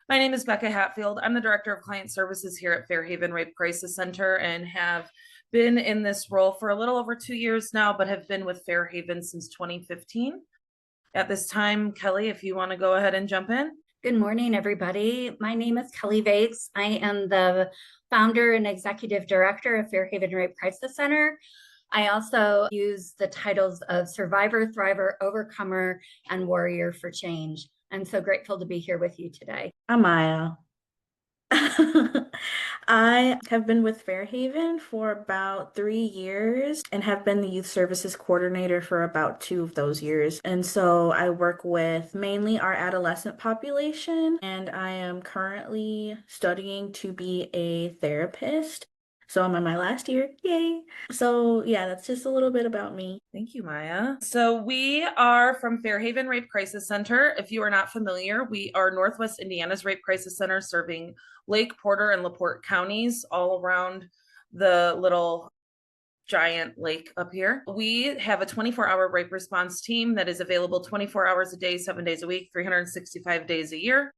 My name is Becca Hatfield. I'm the Director of Client Services here at Fairhaven Rape Crisis Center and have been in this role for a little over 2 years now, but have been with Fairhaven since 2015. At this time, Kelly, if you want to go ahead and jump in. Good morning, everybody. My name is Kelly Vates. I am the founder and executive director of Fairhaven Rape Crisis Center. I also use the titles of survivor, thriver, overcomer, and warrior for change. I'm so grateful to be here with you today. I'm Maya. I have been with Fairhaven for about 3 years and have been the youth services coordinator for about 2 of those years. And so I work with mainly our adolescent population, and I am currently studying to be a therapist. So I'm in my last year. Yay. So yeah, that's just a little bit about me. Thank you, Maya. So we are from Fairhaven Rape Crisis Center. If you are not familiar, we are Northwest Indiana's Rape Crisis Center, serving Lake, Porter, and LaPorte counties all around the little giant lake up here. We have a 24-hour rape response team that is available 24 hours a day, 7 days a week, 365 days a year.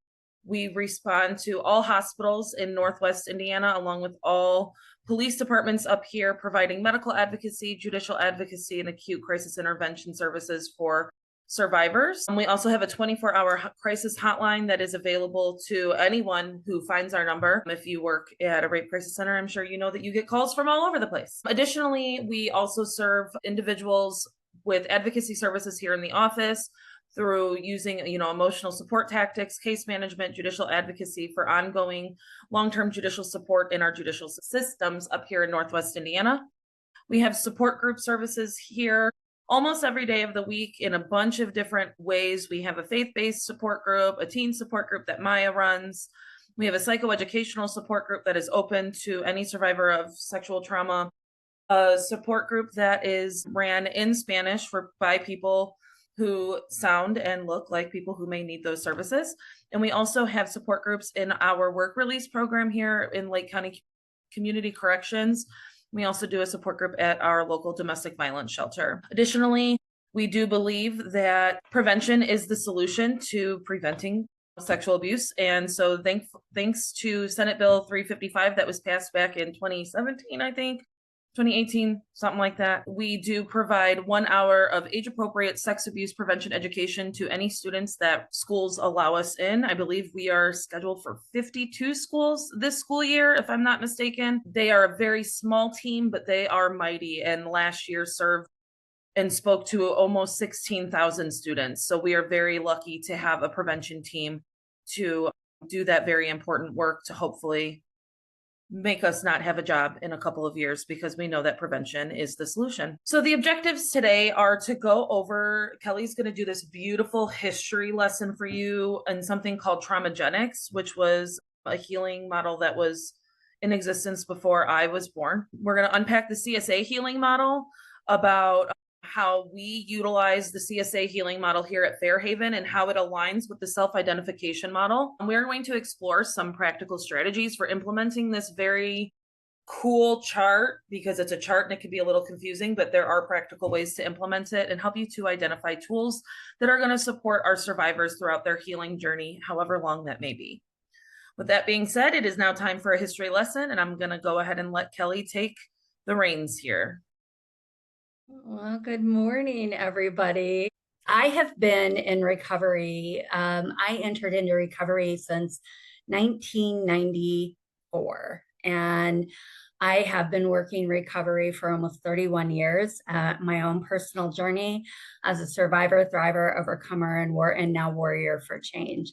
We respond to all hospitals in Northwest Indiana, along with all police departments up here, providing medical advocacy, judicial advocacy, and acute crisis intervention services for survivors. We also have a 24-hour crisis hotline that is available to anyone who finds our number. If you work at a rape crisis center, I'm sure you know that you get calls from all over the place. Additionally, we also serve individuals with advocacy services here in the office through using, emotional support tactics, case management, judicial advocacy for ongoing long-term judicial support in our judicial systems up here in Northwest Indiana. We have support group services here almost every day of the week in a bunch of different ways. We have a faith-based support group, a teen support group that Maya runs. We have a psychoeducational support group that is open to any survivor of sexual trauma, a support group that is ran in Spanish by people who sound and look like people who may need those services. And we also have support groups in our work release program here in Lake County Community Corrections. We also do a support group at our local domestic violence shelter. Additionally, we do believe that prevention is the solution to preventing sexual abuse. And so thanks to Senate Bill 355 that was passed back in 2017, I think, 2018, something like that. We do provide 1 hour of age-appropriate sex abuse prevention education to any students that schools allow us in. I believe we are scheduled for 52 schools this school year, if I'm not mistaken. They are a very small team, but they are mighty, and last year served and spoke to almost 16,000 students. So we are very lucky to have a prevention team to do that very important work to hopefully make us not have a job in a couple of years, because we know that prevention is the solution. So the objectives today are to go over, Kelly's going to do this beautiful history lesson for you and something called traumagenics, which was a healing model that was in existence before I was born. We're going to unpack the CSA healing model, about how we utilize the CSA healing model here at Fairhaven and how it aligns with the self-identification model. And we're going to explore some practical strategies for implementing this very cool chart, because it's a chart and it can be a little confusing, but there are practical ways to implement it and help you to identify tools that are going to support our survivors throughout their healing journey, however long that may be. With that being said, it is now time for a history lesson, and I'm going to go ahead and let Kelly take the reins here. Well, good morning, everybody. I have been in recovery. I entered into recovery since 1994, and I have been working recovery for almost 31 years. My own personal journey as a survivor, thriver, overcomer, and now warrior for change.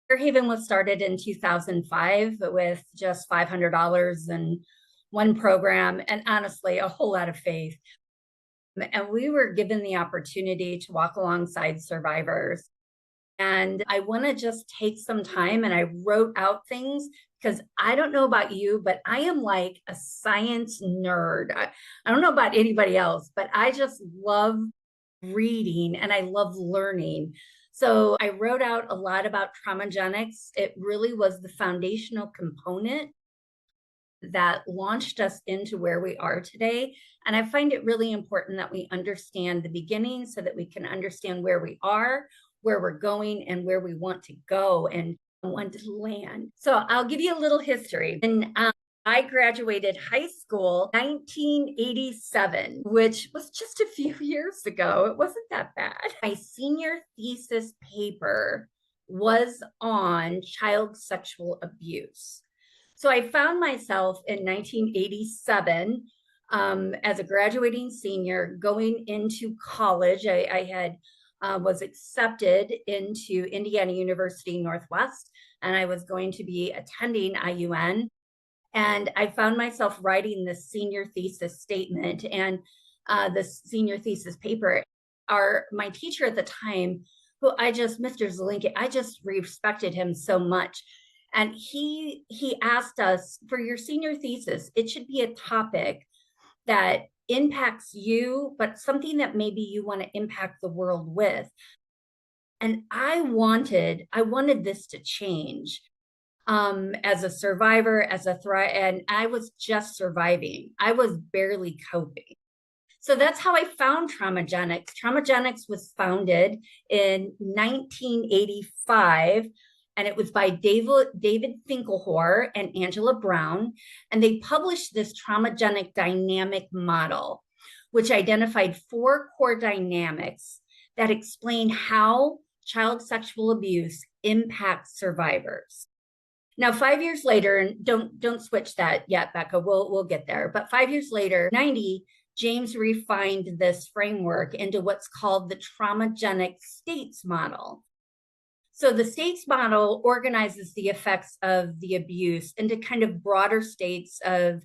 Fairhaven was started in 2005 with just $500 and one program, and honestly, a whole lot of faith. And we were given the opportunity to walk alongside survivors. And I want to just take some time, and I wrote out things because I don't know about you, but I am like a science nerd. I don't know about anybody else, but I just love reading and I love learning. So I wrote out a lot about traumagenics. It really was the foundational component that launched us into where we are today. And I find it really important that we understand the beginning so that we can understand where we are, where we're going, and where we want to go. And want to land. So I'll give you a little history. And I graduated high school 1987, which was just a few years ago. It wasn't that bad. My senior thesis paper was on child sexual abuse. So I found myself in 1987 as a graduating senior going into college. I had was accepted into Indiana University Northwest, and I was going to be attending IUN. And I found myself writing this senior thesis statement and this senior thesis paper. My teacher at the time, who Mr. Zelinki, I just respected him so much. And he asked us, for your senior thesis, it should be a topic that impacts you, but something that maybe you want to impact the world with. And I wanted this to change. As a survivor, and I was just surviving. I was barely coping. So that's how I found Traumagenics. Traumagenics was founded in 1985, and it was by David Finkelhor and Angela Brown. And they published this traumagenic dynamic model, which identified 4 core dynamics that explain how child sexual abuse impacts survivors. Now, 5 years later, and don't switch that yet, Becca, we'll get there. But 5 years later, 90, James refined this framework into what's called the traumagenic states model. So the states model organizes the effects of the abuse into kind of broader states of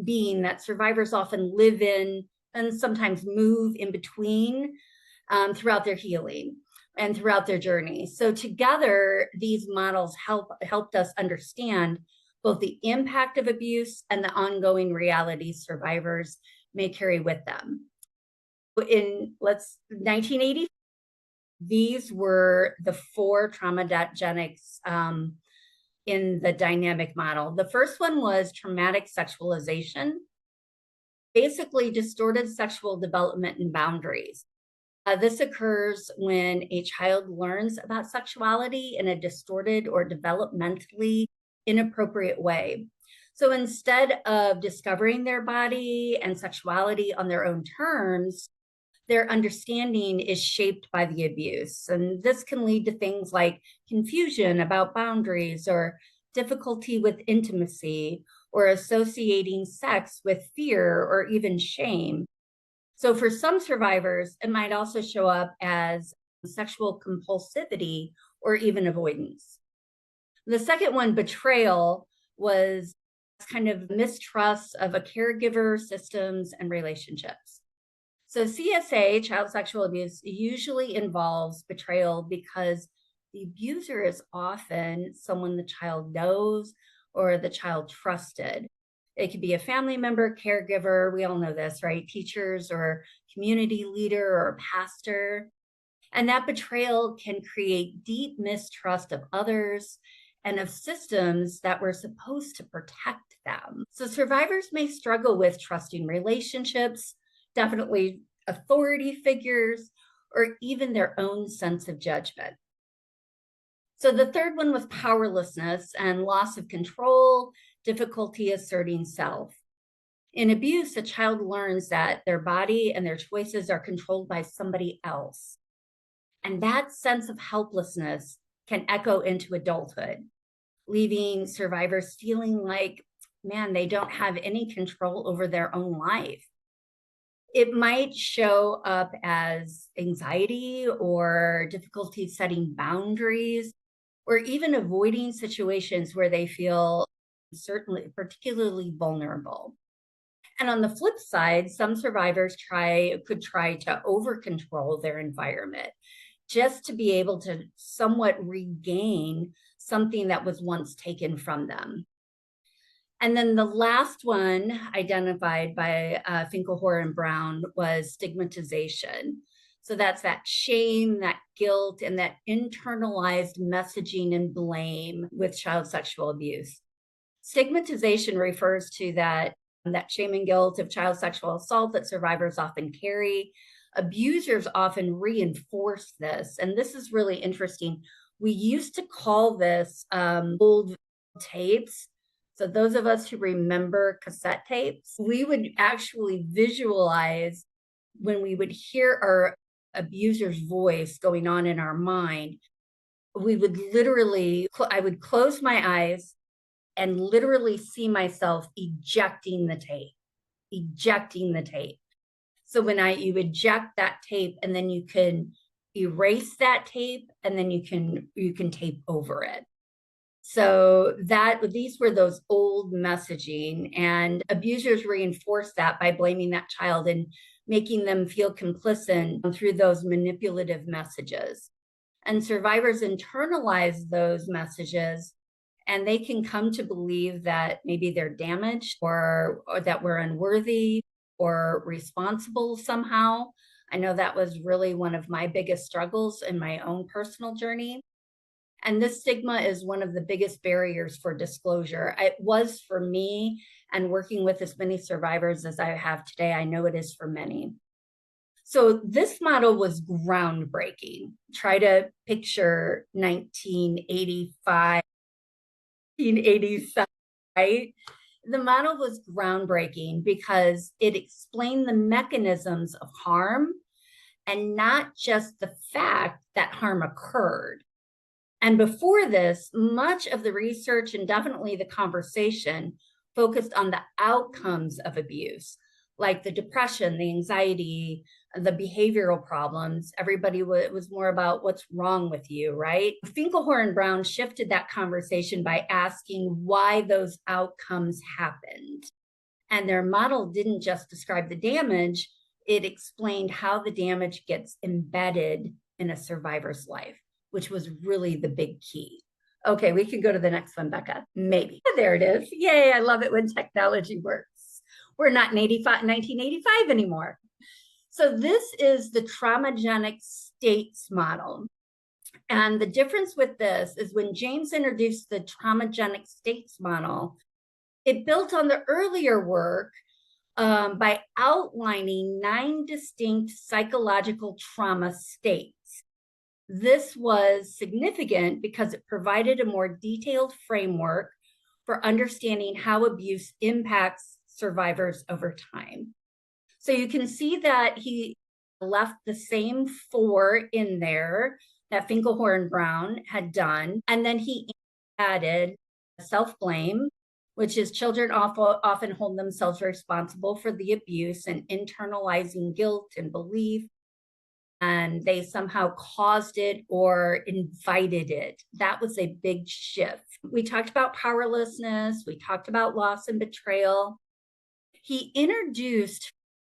being that survivors often live in and sometimes move in between throughout their healing and throughout their journey. So together, these models helped us understand both the impact of abuse and the ongoing realities survivors may carry with them. In 1980, these were the 4 traumagenics in the dynamic model. The first one was traumatic sexualization, basically distorted sexual development and boundaries. This occurs when a child learns about sexuality in a distorted or developmentally inappropriate way. So instead of discovering their body and sexuality on their own terms, their understanding is shaped by the abuse. And this can lead to things like confusion about boundaries or difficulty with intimacy or associating sex with fear or even shame. So for some survivors, it might also show up as sexual compulsivity or even avoidance. The second one, betrayal, was kind of mistrust of a caregiver, systems, and relationships. So CSA, child sexual abuse, usually involves betrayal because the abuser is often someone the child knows or the child trusted. It could be a family member, caregiver, we all know this, right? Teachers or community leader or pastor. And that betrayal can create deep mistrust of others and of systems that were supposed to protect them. So survivors may struggle with trusting relationships, definitely authority figures, or even their own sense of judgment. So the third one was powerlessness and loss of control, difficulty asserting self. In abuse, a child learns that their body and their choices are controlled by somebody else. And that sense of helplessness can echo into adulthood, leaving survivors feeling like, man, they don't have any control over their own life. It might show up as anxiety or difficulty setting boundaries, or even avoiding situations where they feel certainly particularly vulnerable. And on the flip side, some survivors could try to over control their environment just to be able to somewhat regain something that was once taken from them. And then the last one identified by Finkelhor and Brown was stigmatization. So that's that shame, that guilt, and that internalized messaging and blame with child sexual abuse. Stigmatization refers to that shame and guilt of child sexual assault that survivors often carry. Abusers often reinforce this. And this is really interesting. We used to call this old tapes. So those of us who remember cassette tapes, we would actually visualize when we would hear our abuser's voice going on in our mind. We would literally, I would close my eyes and literally see myself ejecting the tape. So when you eject that tape, and then you can erase that tape, and then you can tape over it. So these were those old messaging, and abusers reinforce that by blaming that child and making them feel complicit through those manipulative messages. And survivors internalize those messages, and they can come to believe that maybe they're damaged or that we're unworthy or responsible somehow. I know that was really one of my biggest struggles in my own personal journey. And this stigma is one of the biggest barriers for disclosure. It was for me, and working with as many survivors as I have today, I know it is for many. So this model was groundbreaking. Try to picture 1985, 1987, right? The model was groundbreaking because it explained the mechanisms of harm and not just the fact that harm occurred. And before this, much of the research and definitely the conversation focused on the outcomes of abuse, like the depression, the anxiety, the behavioral problems. Everybody was more about what's wrong with you, right? Finkelhor and Brown shifted that conversation by asking why those outcomes happened. And their model didn't just describe the damage, it explained how the damage gets embedded in a survivor's life, which was really the big key. Okay, we can go to the next one, Becca. Maybe. There it is. Yay, I love it when technology works. We're not in 1985 anymore. So this is the traumagenic states model. And the difference with this is when James introduced the traumagenic states model, it built on the earlier work by outlining 9 distinct psychological trauma states. This was significant because it provided a more detailed framework for understanding how abuse impacts survivors over time. So you can see that he left the same 4 in there that Finkelhor and Brown had done. And then he added self-blame, which is children often hold themselves responsible for the abuse and internalizing guilt and belief, and they somehow caused it or invited it. That was a big shift. We talked about powerlessness. We talked about loss and betrayal. He introduced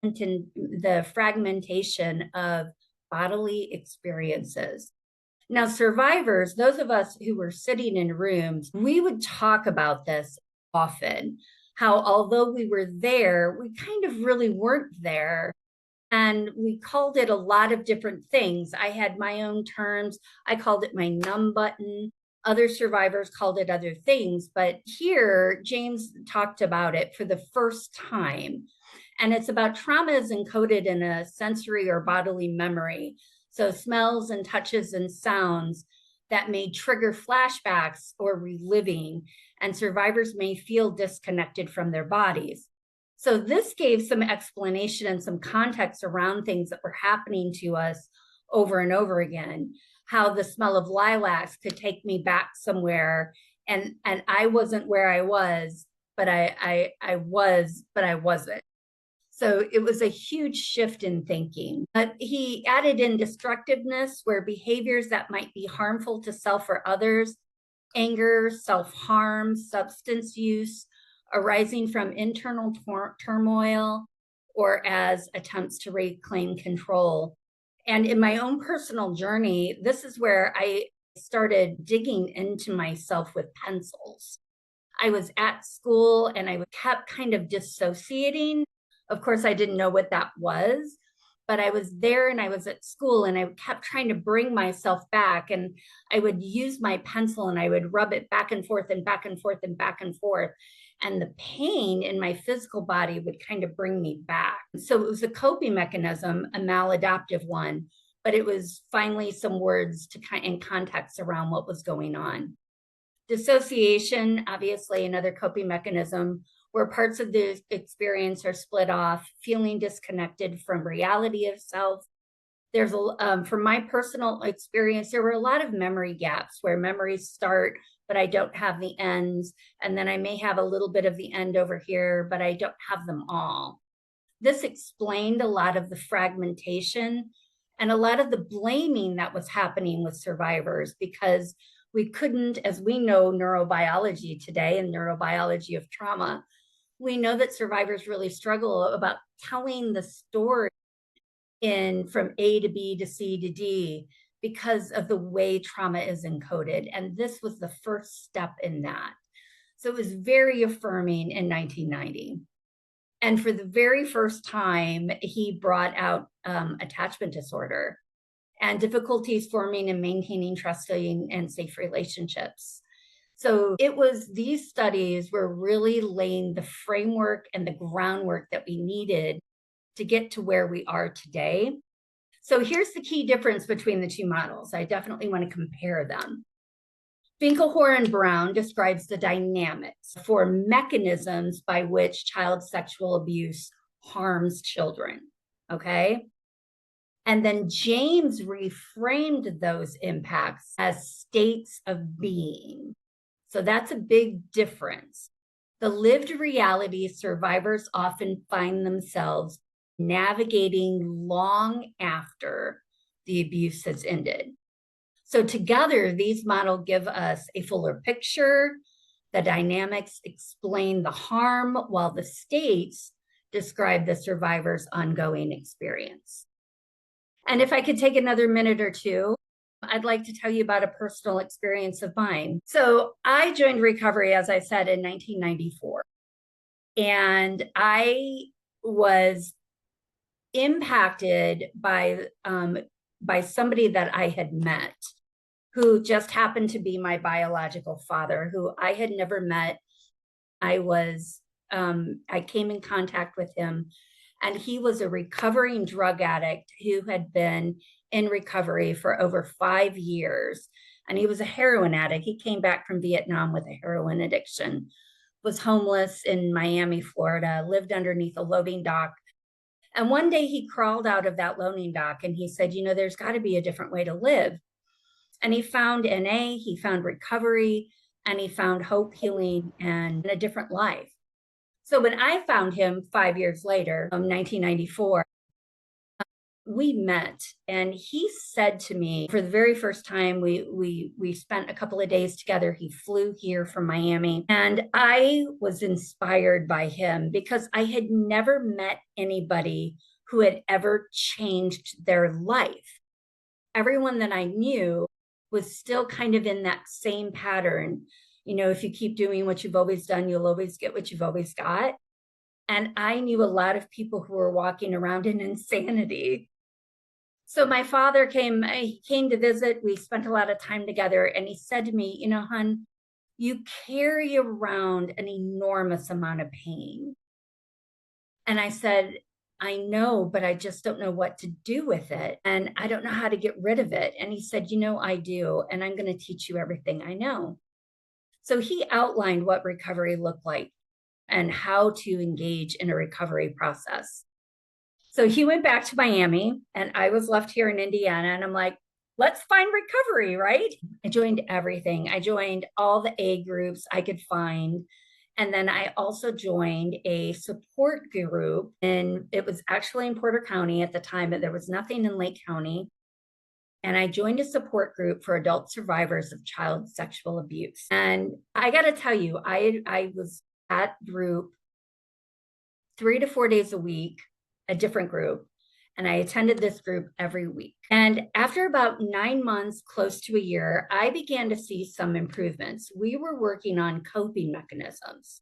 the fragmentation of bodily experiences. Now, survivors, those of us who were sitting in rooms, we would talk about this often, how although we were there, we kind of really weren't there. And we called it a lot of different things. I had my own terms. I called it my numb button. Other survivors called it other things. But here, James talked about it for the first time. And it's about traumas encoded in a sensory or bodily memory. So smells and touches and sounds that may trigger flashbacks or reliving, and survivors may feel disconnected from their bodies. So this gave some explanation and some context around things that were happening to us over and over again. How the smell of lilacs could take me back somewhere, and I wasn't where I was, but I was, but I wasn't. So it was a huge shift in thinking. But he added in destructiveness, where behaviors that might be harmful to self or others, anger, self-harm, substance use, arising from internal turmoil, or as attempts to reclaim control. And in my own personal journey, this is where I started digging into myself with pencils. I was at school and I kept kind of dissociating. Of course, I didn't know what that was, but I was there and I was at school and I kept trying to bring myself back. And I would use my pencil and I would rub it back and forth and back and forth and back and forth. And the pain in my physical body would kind of bring me back. So it was a coping mechanism, a maladaptive one, but it was finally some words to in context around what was going on. Dissociation, obviously another coping mechanism where parts of the experience are split off, feeling disconnected from reality of self. There's from my personal experience, there were a lot of memory gaps where memories start, but I don't have the ends. And then I may have a little bit of the end over here, but I don't have them all. This explained a lot of the fragmentation and a lot of the blaming that was happening with survivors, because we couldn't, as we know neurobiology today and neurobiology of trauma, we know that survivors really struggle about telling the story in from A to B to C to D because of the way trauma is encoded. And this was the first step in that. So it was very affirming in 1990. And for the very first time, he brought out attachment disorder and difficulties forming and maintaining trusting and safe relationships. So it was, these studies were really laying the framework and the groundwork that we needed to get to where we are today. So here's the key difference between the two models. I definitely want to compare them. Finkelhor and Brown describes the dynamics for mechanisms by which child sexual abuse harms children, okay? And then James reframed those impacts as states of being. So that's a big difference. The lived reality survivors often find themselves navigating long after the abuse has ended. So together, these models give us a fuller picture. The dynamics explain the harm, while the states describe the survivor's ongoing experience. And if I could take another minute or two, I'd like to tell you about a personal experience of mine. So I joined recovery, as I said, in 1994. And I was impacted by somebody that I had met, who just happened to be my biological father, who I had never met. I came in contact with him, and he was a recovering drug addict who had been in recovery for over 5 years. And he was a heroin addict. He came back from Vietnam with a heroin addiction, was homeless in Miami, Florida, lived underneath a loading dock. And one day he crawled out of that loading dock and he said, there's got to be a different way to live. And he found NA, he found recovery, and he found hope, healing, and a different life. So when I found him 5 years later, 1994, we met, and he said to me, for the very first time, we spent a couple of days together. He flew here from Miami, and I was inspired by him because I had never met anybody who had ever changed their life. Everyone that I knew was still kind of in that same pattern. If you keep doing what you've always done, you'll always get what you've always got. And I knew a lot of people who were walking around in insanity. So my father came to visit. We spent a lot of time together, and he said to me, hon, you carry around an enormous amount of pain. And I said, I know, but I just don't know what to do with it. And I don't know how to get rid of it. And he said, I do. And I'm going to teach you everything I know. So he outlined what recovery looked like and how to engage in a recovery process. So he went back to Miami, and I was left here in Indiana, and I'm like, let's find recovery, right? I joined everything. I joined all the A groups I could find. And then I also joined a support group, and it was actually in Porter County at the time, but there was nothing in Lake County. And I joined a support group for adult survivors of child sexual abuse. And I got to tell you, I was at group 3 to 4 days a week, a different group. And I attended this group every week. And after about 9 months, close to a year, I began to see some improvements. We were working on coping mechanisms.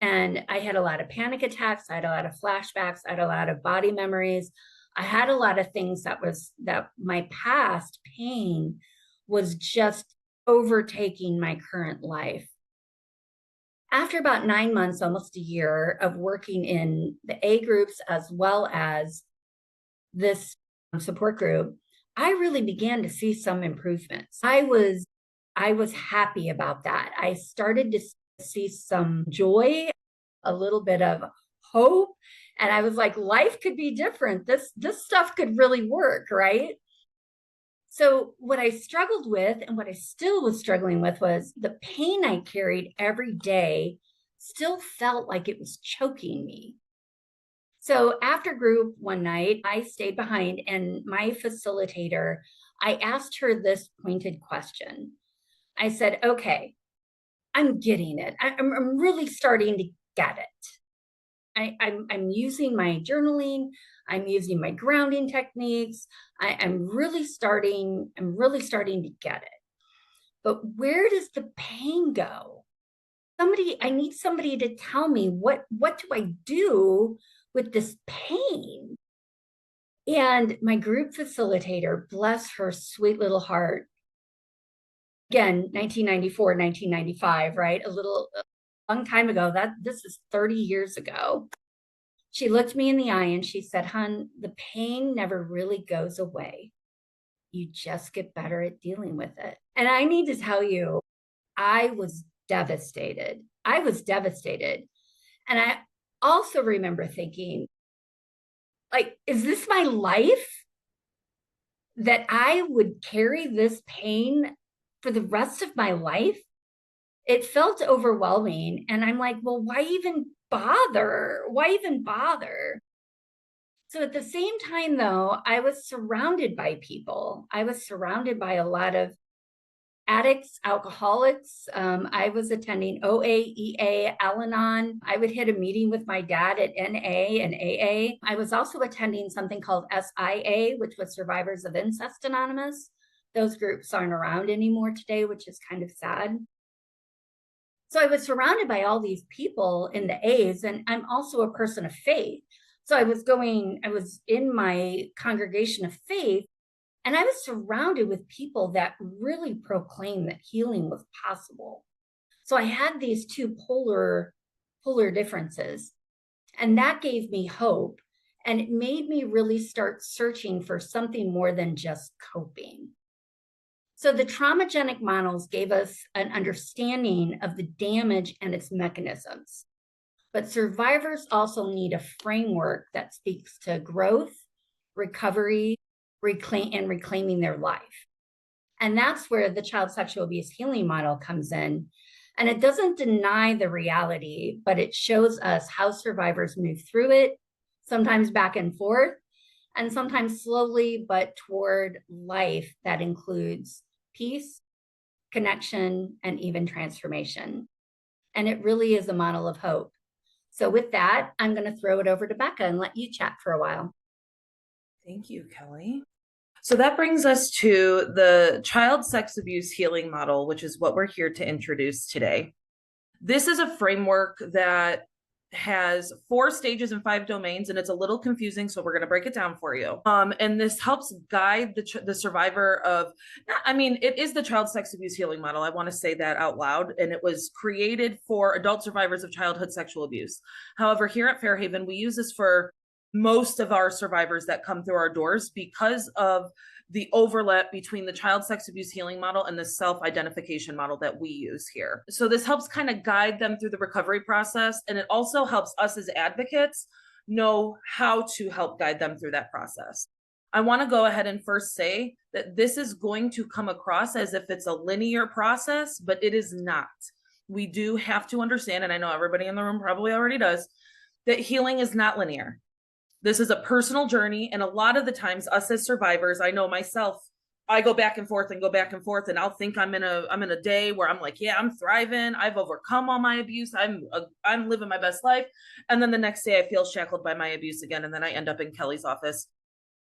And I had a lot of panic attacks. I had a lot of flashbacks. I had a lot of body memories. I had a lot of things that my past pain was just overtaking my current life. After about 9 months, almost a year of working in the A groups as well as this support group, I really began to see some improvements. I was happy about that. I started to see some joy, a little bit of hope, and I was like, life could be different. This stuff could really work, right? So what I struggled with and what I still was struggling with was the pain I carried every day still felt like it was choking me. So after group one night, I stayed behind, and my facilitator, I asked her this pointed question. I said, okay, I'm getting it. I'm really starting to get it. I'm using my journaling. I'm using my grounding techniques. I'm really starting to get it. But where does the pain go? I need somebody to tell me what do I do with this pain? And my group facilitator, bless her sweet little heart, again, 1994, 1995, right? A long time ago, this is 30 years ago. She looked me in the eye and she said, "Hun, the pain never really goes away. You just get better at dealing with it." And I need to tell you, I was devastated. I was devastated. And I also remember thinking, like, is this my life? That I would carry this pain for the rest of my life? It felt overwhelming. And I'm like, well, why even bother? Why even bother? So at the same time, though, I was surrounded by people. I was surrounded by a lot of addicts, alcoholics. I was attending OA, EA, Al-Anon. I would hit a meeting with my dad at NA and AA. I was also attending something called SIA, which was Survivors of Incest Anonymous. Those groups aren't around anymore today, which is kind of sad. So I was surrounded by all these people in the A's, and I'm also a person of faith. So I was in my congregation of faith, and I was surrounded with people that really proclaimed that healing was possible. So I had these two polar differences, and that gave me hope. And it made me really start searching for something more than just coping. So the traumagenic models gave us an understanding of the damage and its mechanisms. But survivors also need a framework that speaks to growth, recovery, and reclaiming their life. And that's where the child sexual abuse healing model comes in. And it doesn't deny the reality, but it shows us how survivors move through it, sometimes back and forth, and sometimes slowly, but toward life that includes peace, connection, and even transformation. And it really is a model of hope. So with that, I'm going to throw it over to Becca and let you chat for a while. Thank you, Kelly. So that brings us to the child sex abuse healing model, which is what we're here to introduce today. This is a framework that has 4 stages and 5 domains, and it's a little confusing, so we're going to break it down for you. And this helps guide the survivor of, it is the child sex abuse healing model. I want to say that out loud, and it was created for adult survivors of childhood sexual abuse. However, here at Fairhaven, we use this for most of our survivors that come through our doors because of the overlap between the child sex abuse healing model and the self-identification model that we use here. So this helps kind of guide them through the recovery process. And it also helps us as advocates know how to help guide them through that process. I want to go ahead and first say that this is going to come across as if it's a linear process, but it is not. We do have to understand, and I know everybody in the room probably already does, that healing is not linear. This is a personal journey. And a lot of the times us as survivors, I know myself, I go back and forth, and I'll think I'm in a day where I'm like, yeah, I'm thriving. I've overcome all my abuse. I'm living my best life. And then the next day I feel shackled by my abuse again. And then I end up in Kelly's office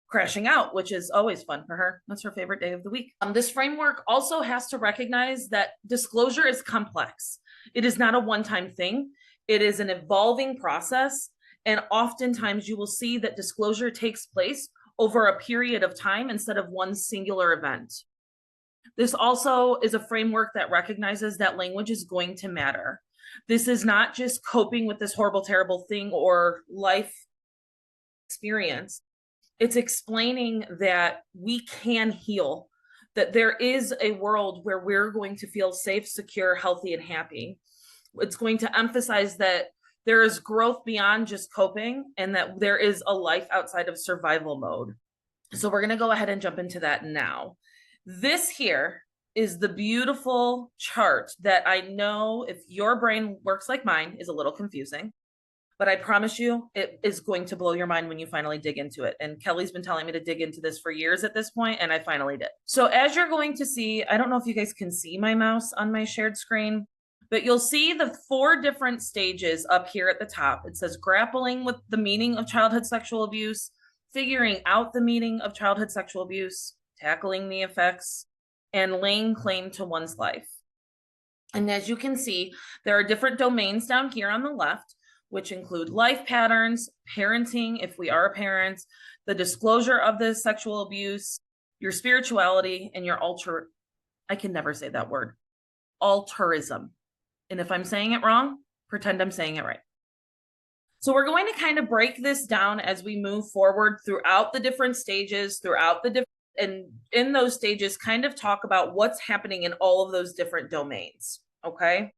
crashing out, which is always fun for her. That's her favorite day of the week. This framework also has to recognize that disclosure is complex. It is not a one-time thing. It is an evolving process. And oftentimes you will see that disclosure takes place over a period of time instead of one singular event. This also is a framework that recognizes that language is going to matter. This is not just coping with this horrible, terrible thing or life experience. It's explaining that we can heal, that there is a world where we're going to feel safe, secure, healthy, and happy. It's going to emphasize that there is growth beyond just coping and that there is a life outside of survival mode. So we're going to go ahead and jump into that now. This here is the beautiful chart that I know, if your brain works like mine, is a little confusing, but I promise you it is going to blow your mind when you finally dig into it. And Kelly's been telling me to dig into this for years at this point, and I finally did. So as you're going to see, I don't know if you guys can see my mouse on my shared screen, but you'll see the 4 different stages up here at the top. It says grappling with the meaning of childhood sexual abuse, figuring out the meaning of childhood sexual abuse, tackling the effects, and laying claim to one's life. And as you can see, there are different domains down here on the left, which include life patterns, parenting, if we are a parent, the disclosure of the sexual abuse, your spirituality, and your I can never say that word, altruism. And if I'm saying it wrong, pretend I'm saying it right. So we're going to kind of break this down as we move forward throughout the different stages, and in those stages, kind of talk about what's happening in all of those different domains, okay?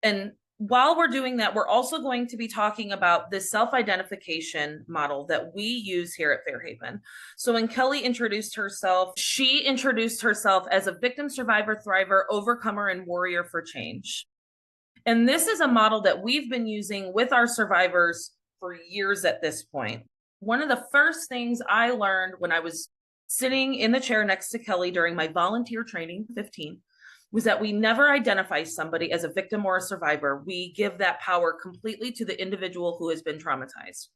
And while we're doing that, we're also going to be talking about the self-identification model that we use here at Fairhaven. So when Kelly introduced herself, she introduced herself as a victim, survivor, thriver, overcomer, and warrior for change. And this is a model that we've been using with our survivors for years at this point. One of the first things I learned when I was sitting in the chair next to Kelly during my volunteer training, 15, was that we never identify somebody as a victim or a survivor. We give that power completely to the individual who has been traumatized.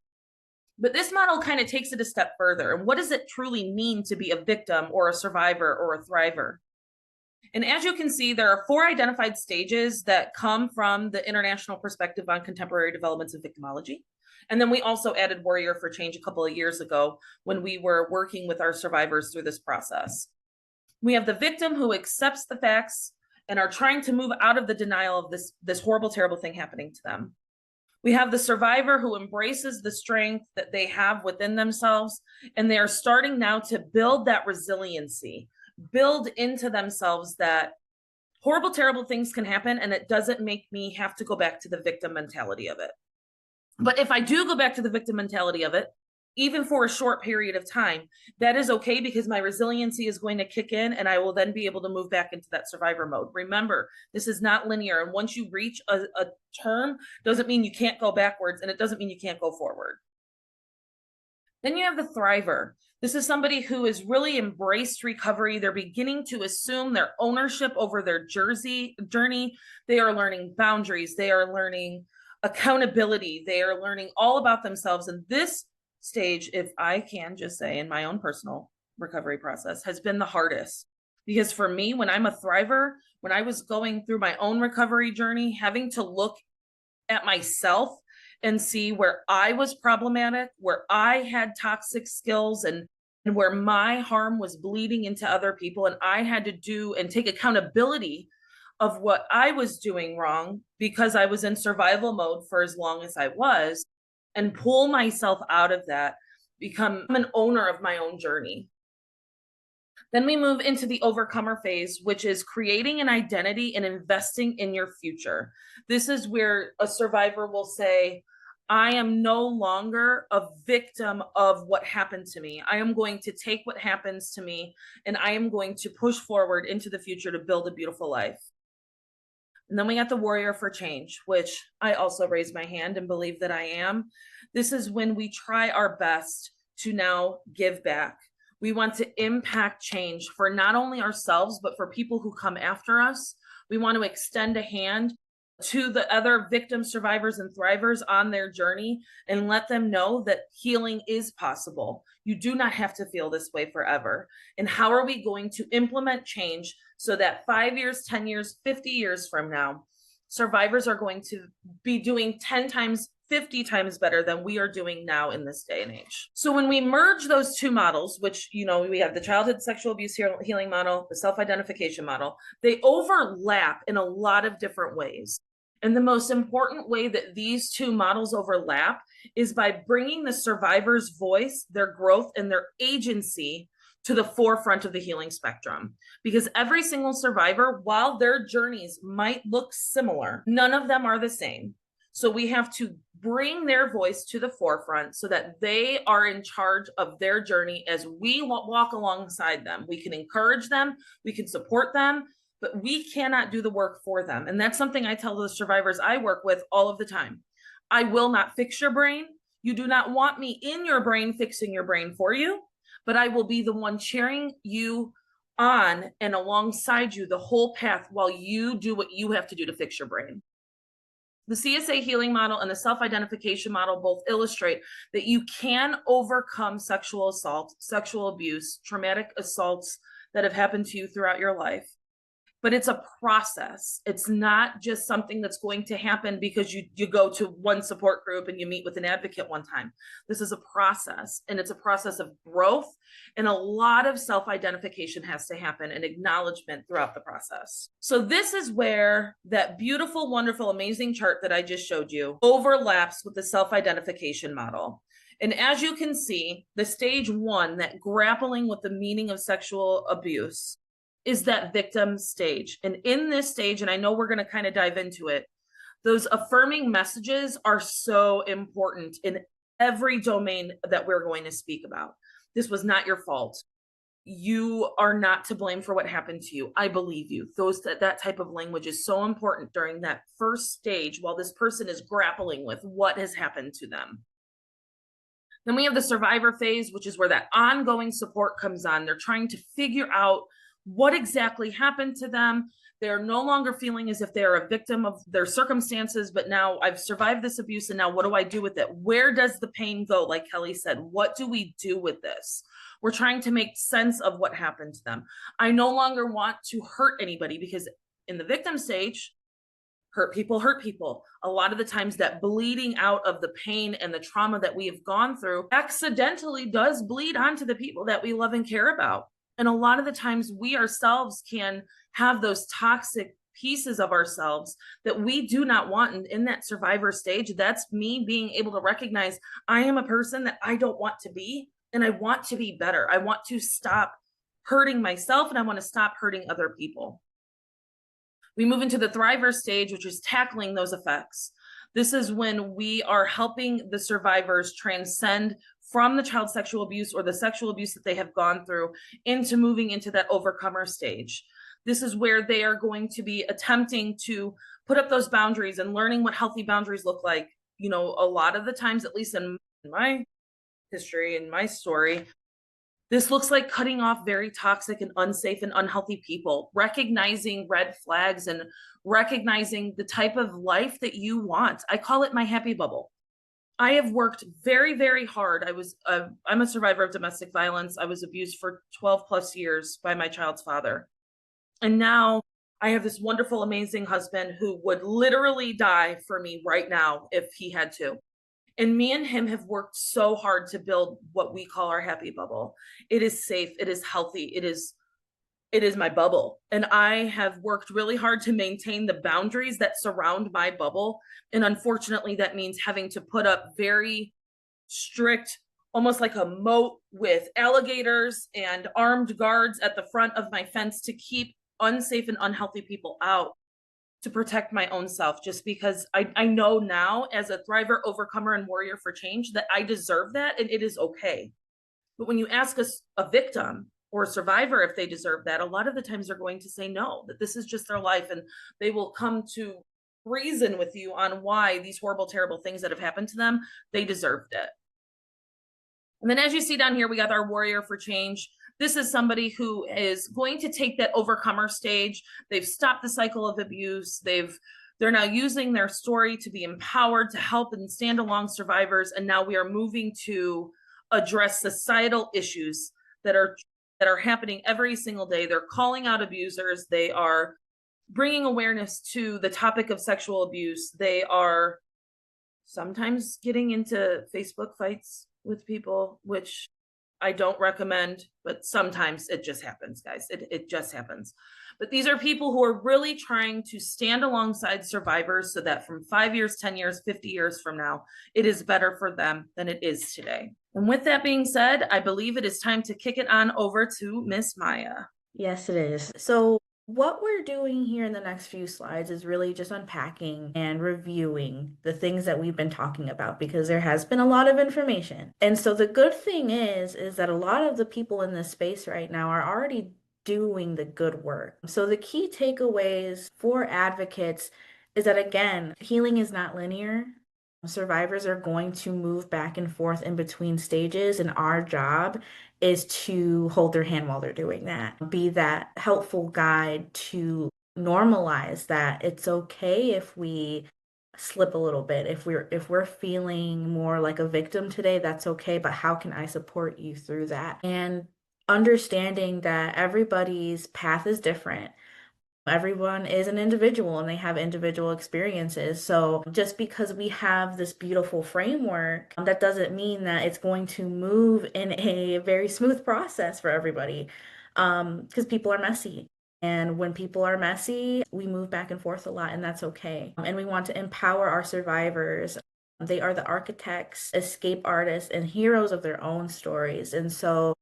But this model kind of takes it a step further. And what does it truly mean to be a victim or a survivor or a thriver? And as you can see, there are 4 identified stages that come from the International Perspective on Contemporary Developments of Victimology. And then we also added Warrior for Change a couple of years ago when we were working with our survivors through this process. We have the victim who accepts the facts and are trying to move out of the denial of this horrible, terrible thing happening to them. We have the survivor who embraces the strength that they have within themselves, and they are starting now to build that resiliency, build into themselves that horrible, terrible things can happen, and it doesn't make me have to go back to the victim mentality of it. But if I do go back to the victim mentality of it, even for a short period of time, that is okay because my resiliency is going to kick in and I will then be able to move back into that survivor mode. Remember, this is not linear. And once you reach a term, doesn't mean you can't go backwards, and it doesn't mean you can't go forward. Then you have the thriver. This is somebody who has really embraced recovery. They're beginning to assume their ownership over their journey. They are learning boundaries. They are learning accountability. They are learning all about themselves. And this stage, if I can just say in my own personal recovery process, has been the hardest. Because for me, when I'm a thriver, when I was going through my own recovery journey, having to look at myself and see where I was problematic, where I had toxic skills, and where my harm was bleeding into other people, and I had to do and take accountability of what I was doing wrong because I was in survival mode for as long as I was, and pull myself out of that, become an owner of my own journey. Then we move into the overcomer phase, which is creating an identity and investing in your future. This is where a survivor will say, I am no longer a victim of what happened to me. I am going to take what happens to me and I am going to push forward into the future to build a beautiful life. And then we got the warrior for change, which I also raise my hand and believe that I am. This is when we try our best to now give back. We want to impact change for not only ourselves, but for people who come after us. We want to extend a hand to the other victim survivors and thrivers on their journey and let them know that healing is possible. You do not have to feel this way forever. And how are we going to implement change so that 5 years, 10 years, 50 years from now, survivors are going to be doing 10 times, 50 times better than we are doing now in this day and age. So when we merge those 2 models, which, we have the childhood sexual abuse healing model, the self-identification model, they overlap in a lot of different ways. And the most important way that these two models overlap is by bringing the survivor's voice, their growth, and their agency to the forefront of the healing spectrum. Because every single survivor, while their journeys might look similar, none of them are the same. So we have to bring their voice to the forefront so that they are in charge of their journey as we walk alongside them. We can encourage them, we can support them, but we cannot do the work for them. And that's something I tell the survivors I work with all of the time. I will not fix your brain. You do not want me in your brain fixing your brain for you, but I will be the one cheering you on and alongside you the whole path while you do what you have to do to fix your brain. The CSA healing model and the self-identification model both illustrate that you can overcome sexual assault, sexual abuse, traumatic assaults that have happened to you throughout your life. But it's a process. It's not just something that's going to happen because you go to one support group and you meet with an advocate one time. This is a process, and it's a process of growth, and a lot of self-identification has to happen and acknowledgement throughout the process. So this is where that beautiful, wonderful, amazing chart that I just showed you overlaps with the self-identification model. And as you can see, the stage 1, that grappling with the meaning of sexual abuse, is that victim stage. And in this stage, and I know we're going to kind of dive into it, those affirming messages are so important in every domain that we're going to speak about. This was not your fault. You are not to blame for what happened to you. I believe you. That type of language is so important during that first stage while this person is grappling with what has happened to them. Then we have the survivor phase, which is where that ongoing support comes on. They're trying to figure out what exactly happened to them. They're no longer feeling as if they're a victim of their circumstances, but now I've survived this abuse, and now what do I do with it? Where does the pain go? Like Kelly said, what do we do with this? We're trying to make sense of what happened to them. I no longer want to hurt anybody, because in the victim stage, hurt people hurt people. A lot of the times that bleeding out of the pain and the trauma that we have gone through accidentally does bleed onto the people that we love and care about. And a lot of the times we ourselves can have those toxic pieces of ourselves that we do not want in that survivor stage. That's me being able to recognize I am a person that I don't want to be, and I want to be better. I want to stop hurting myself, and I want to stop hurting other people. We move into the thriver stage, which is tackling those effects. This is when we are helping the survivors transcend from the child sexual abuse or the sexual abuse that they have gone through into moving into that overcomer stage. This is where they are going to be attempting to put up those boundaries and learning what healthy boundaries look like. You know, a lot of the times, at least in my history and my story, this looks like cutting off very toxic and unsafe and unhealthy people, recognizing red flags and recognizing the type of life that you want. I call it my happy bubble. I have worked very, very hard. I'm a survivor of domestic violence. I was abused for 12 plus years by my child's father. And now I have this wonderful, amazing husband who would literally die for me right now if he had to. And me and him have worked so hard to build what we call our happy bubble. It is safe. It is healthy. It is my bubble. And I have worked really hard to maintain the boundaries that surround my bubble. And unfortunately, that means having to put up very strict, almost like a moat with alligators and armed guards at the front of my fence to keep unsafe and unhealthy people out, to protect my own self, just because I know now as a thriver, overcomer, and warrior for change that I deserve that, and it is okay. But when you ask us a victim or a survivor if they deserve that, a lot of the times they're going to say no, that this is just their life, and they will come to reason with you on why these horrible, terrible things that have happened to them, they deserved it. And then as you see down here, we got our warrior for change. This is somebody who is going to take that overcomer stage. They've stopped the cycle of abuse. They're now using their story to be empowered to help and stand along survivors. And now we are moving to address societal issues that are happening every single day. They're calling out abusers. They are bringing awareness to the topic of sexual abuse. They are sometimes getting into Facebook fights with people, which I don't recommend, but sometimes it just happens, guys. It just happens. But these are people who are really trying to stand alongside survivors so that from 5 years, 10 years, 50 years from now, it is better for them than it is today. And with that being said, I believe it is time to kick it on over to Miss Maya. Yes, it is. So, what we're doing here in the next few slides is really just unpacking and reviewing the things that we've been talking about because there has been a lot of information. And so the good thing is that a lot of the people in this space right now are already doing the good work. So the key takeaways for advocates is that again, healing is not linear. Survivors are going to move back and forth in between stages, and our job is to hold their hand while they're doing that. Be that helpful guide to normalize that it's okay if we slip a little bit. If we're feeling more like a victim today, that's okay, but how can I support you through that? And understanding that everybody's path is different. Everyone is an individual and they have individual experiences. So just because we have this beautiful framework, that doesn't mean that it's going to move in a very smooth process for everybody. Because people are messy. And when people are messy, we move back and forth a lot, and that's okay. And we want to empower our survivors. They are the architects, escape artists, and heroes of their own stories. And so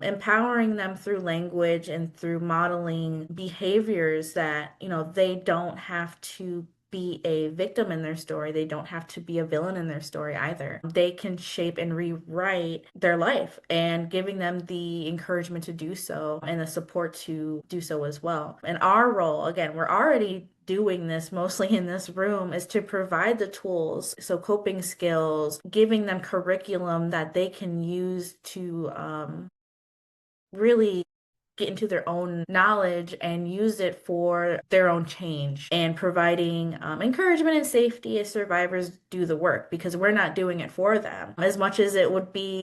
empowering them through language and through modeling behaviors that, they don't have to be a victim in their story. They don't have to be a villain in their story either. They can shape and rewrite their life, and giving them the encouragement to do so and the support to do so as well. And our role, again, we're already doing this mostly in this room, is to provide the tools, so coping skills, giving them curriculum that they can use to really get into their own knowledge and use it for their own change, and providing encouragement and safety as survivors do the work, because we're not doing it for them. As much as it would be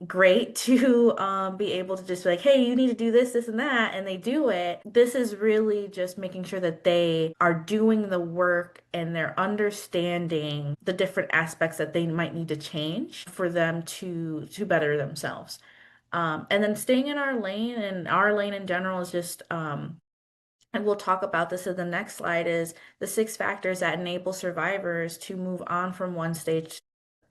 great to be able to just be like, hey, you need to do this, this, and that, and they do it. This is really just making sure that they are doing the work and they're understanding the different aspects that they might need to change for them to better themselves. And then staying in our lane, and our lane in general is just, and we'll talk about this in the next slide, is the 6 factors that enable survivors to move on from one stage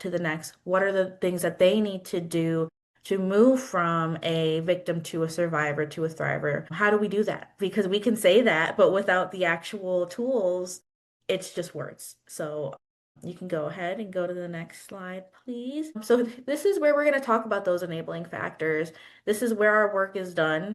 to the next. What are the things that they need to do to move from a victim to a survivor to a thriver? How do we do that? Because we can say that, but without the actual tools, it's just words. So you can go ahead and go to the next slide, please. So this is where we're going to talk about those enabling factors. This is where our work is done.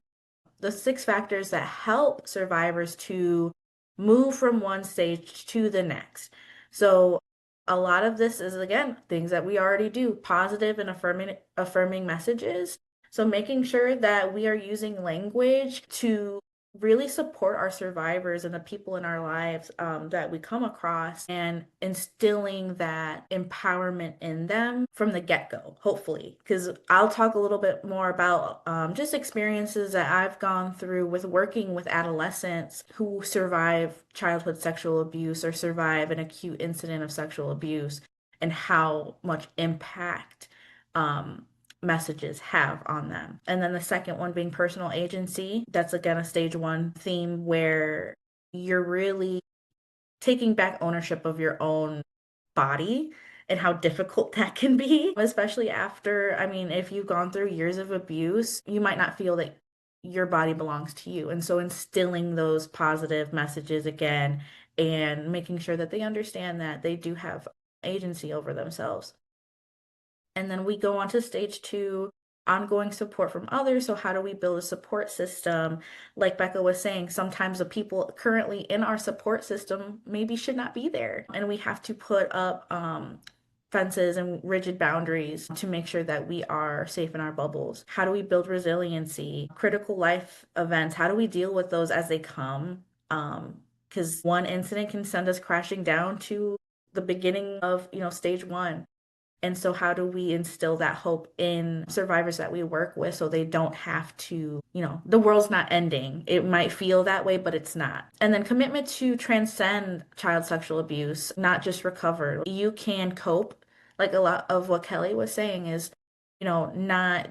The 6 factors that help survivors to move from one stage to the next. So a lot of this is, again, things that we already do, positive and affirming messages. So making sure that we are using language to really support our survivors and the people in our lives that we come across, and instilling that empowerment in them from the get-go, hopefully. Because I'll talk a little bit more about just experiences that I've gone through with working with adolescents who survive childhood sexual abuse or survive an acute incident of sexual abuse, and how much impact messages have on them. And then the second one being personal agency. That's again a stage 1 theme, where you're really taking back ownership of your own body, and how difficult that can be, especially after, if you've gone through years of abuse, you might not feel that your body belongs to you. And so instilling those positive messages again, and making sure that they understand that they do have agency over themselves. And then we go on to stage 2, ongoing support from others. So how do we build a support system? Like Becca was saying, sometimes the people currently in our support system maybe should not be there. And we have to put up fences and rigid boundaries to make sure that we are safe in our bubbles. How do we build resiliency? Critical life events, how do we deal with those as they come? Because one incident can send us crashing down to the beginning of, stage 1. And so how do we instill that hope in survivors that we work with, so they don't have to, the world's not ending. It might feel that way, but it's not. And then commitment to transcend child sexual abuse, not just recover. You can cope. Like a lot of what Kelly was saying is, not,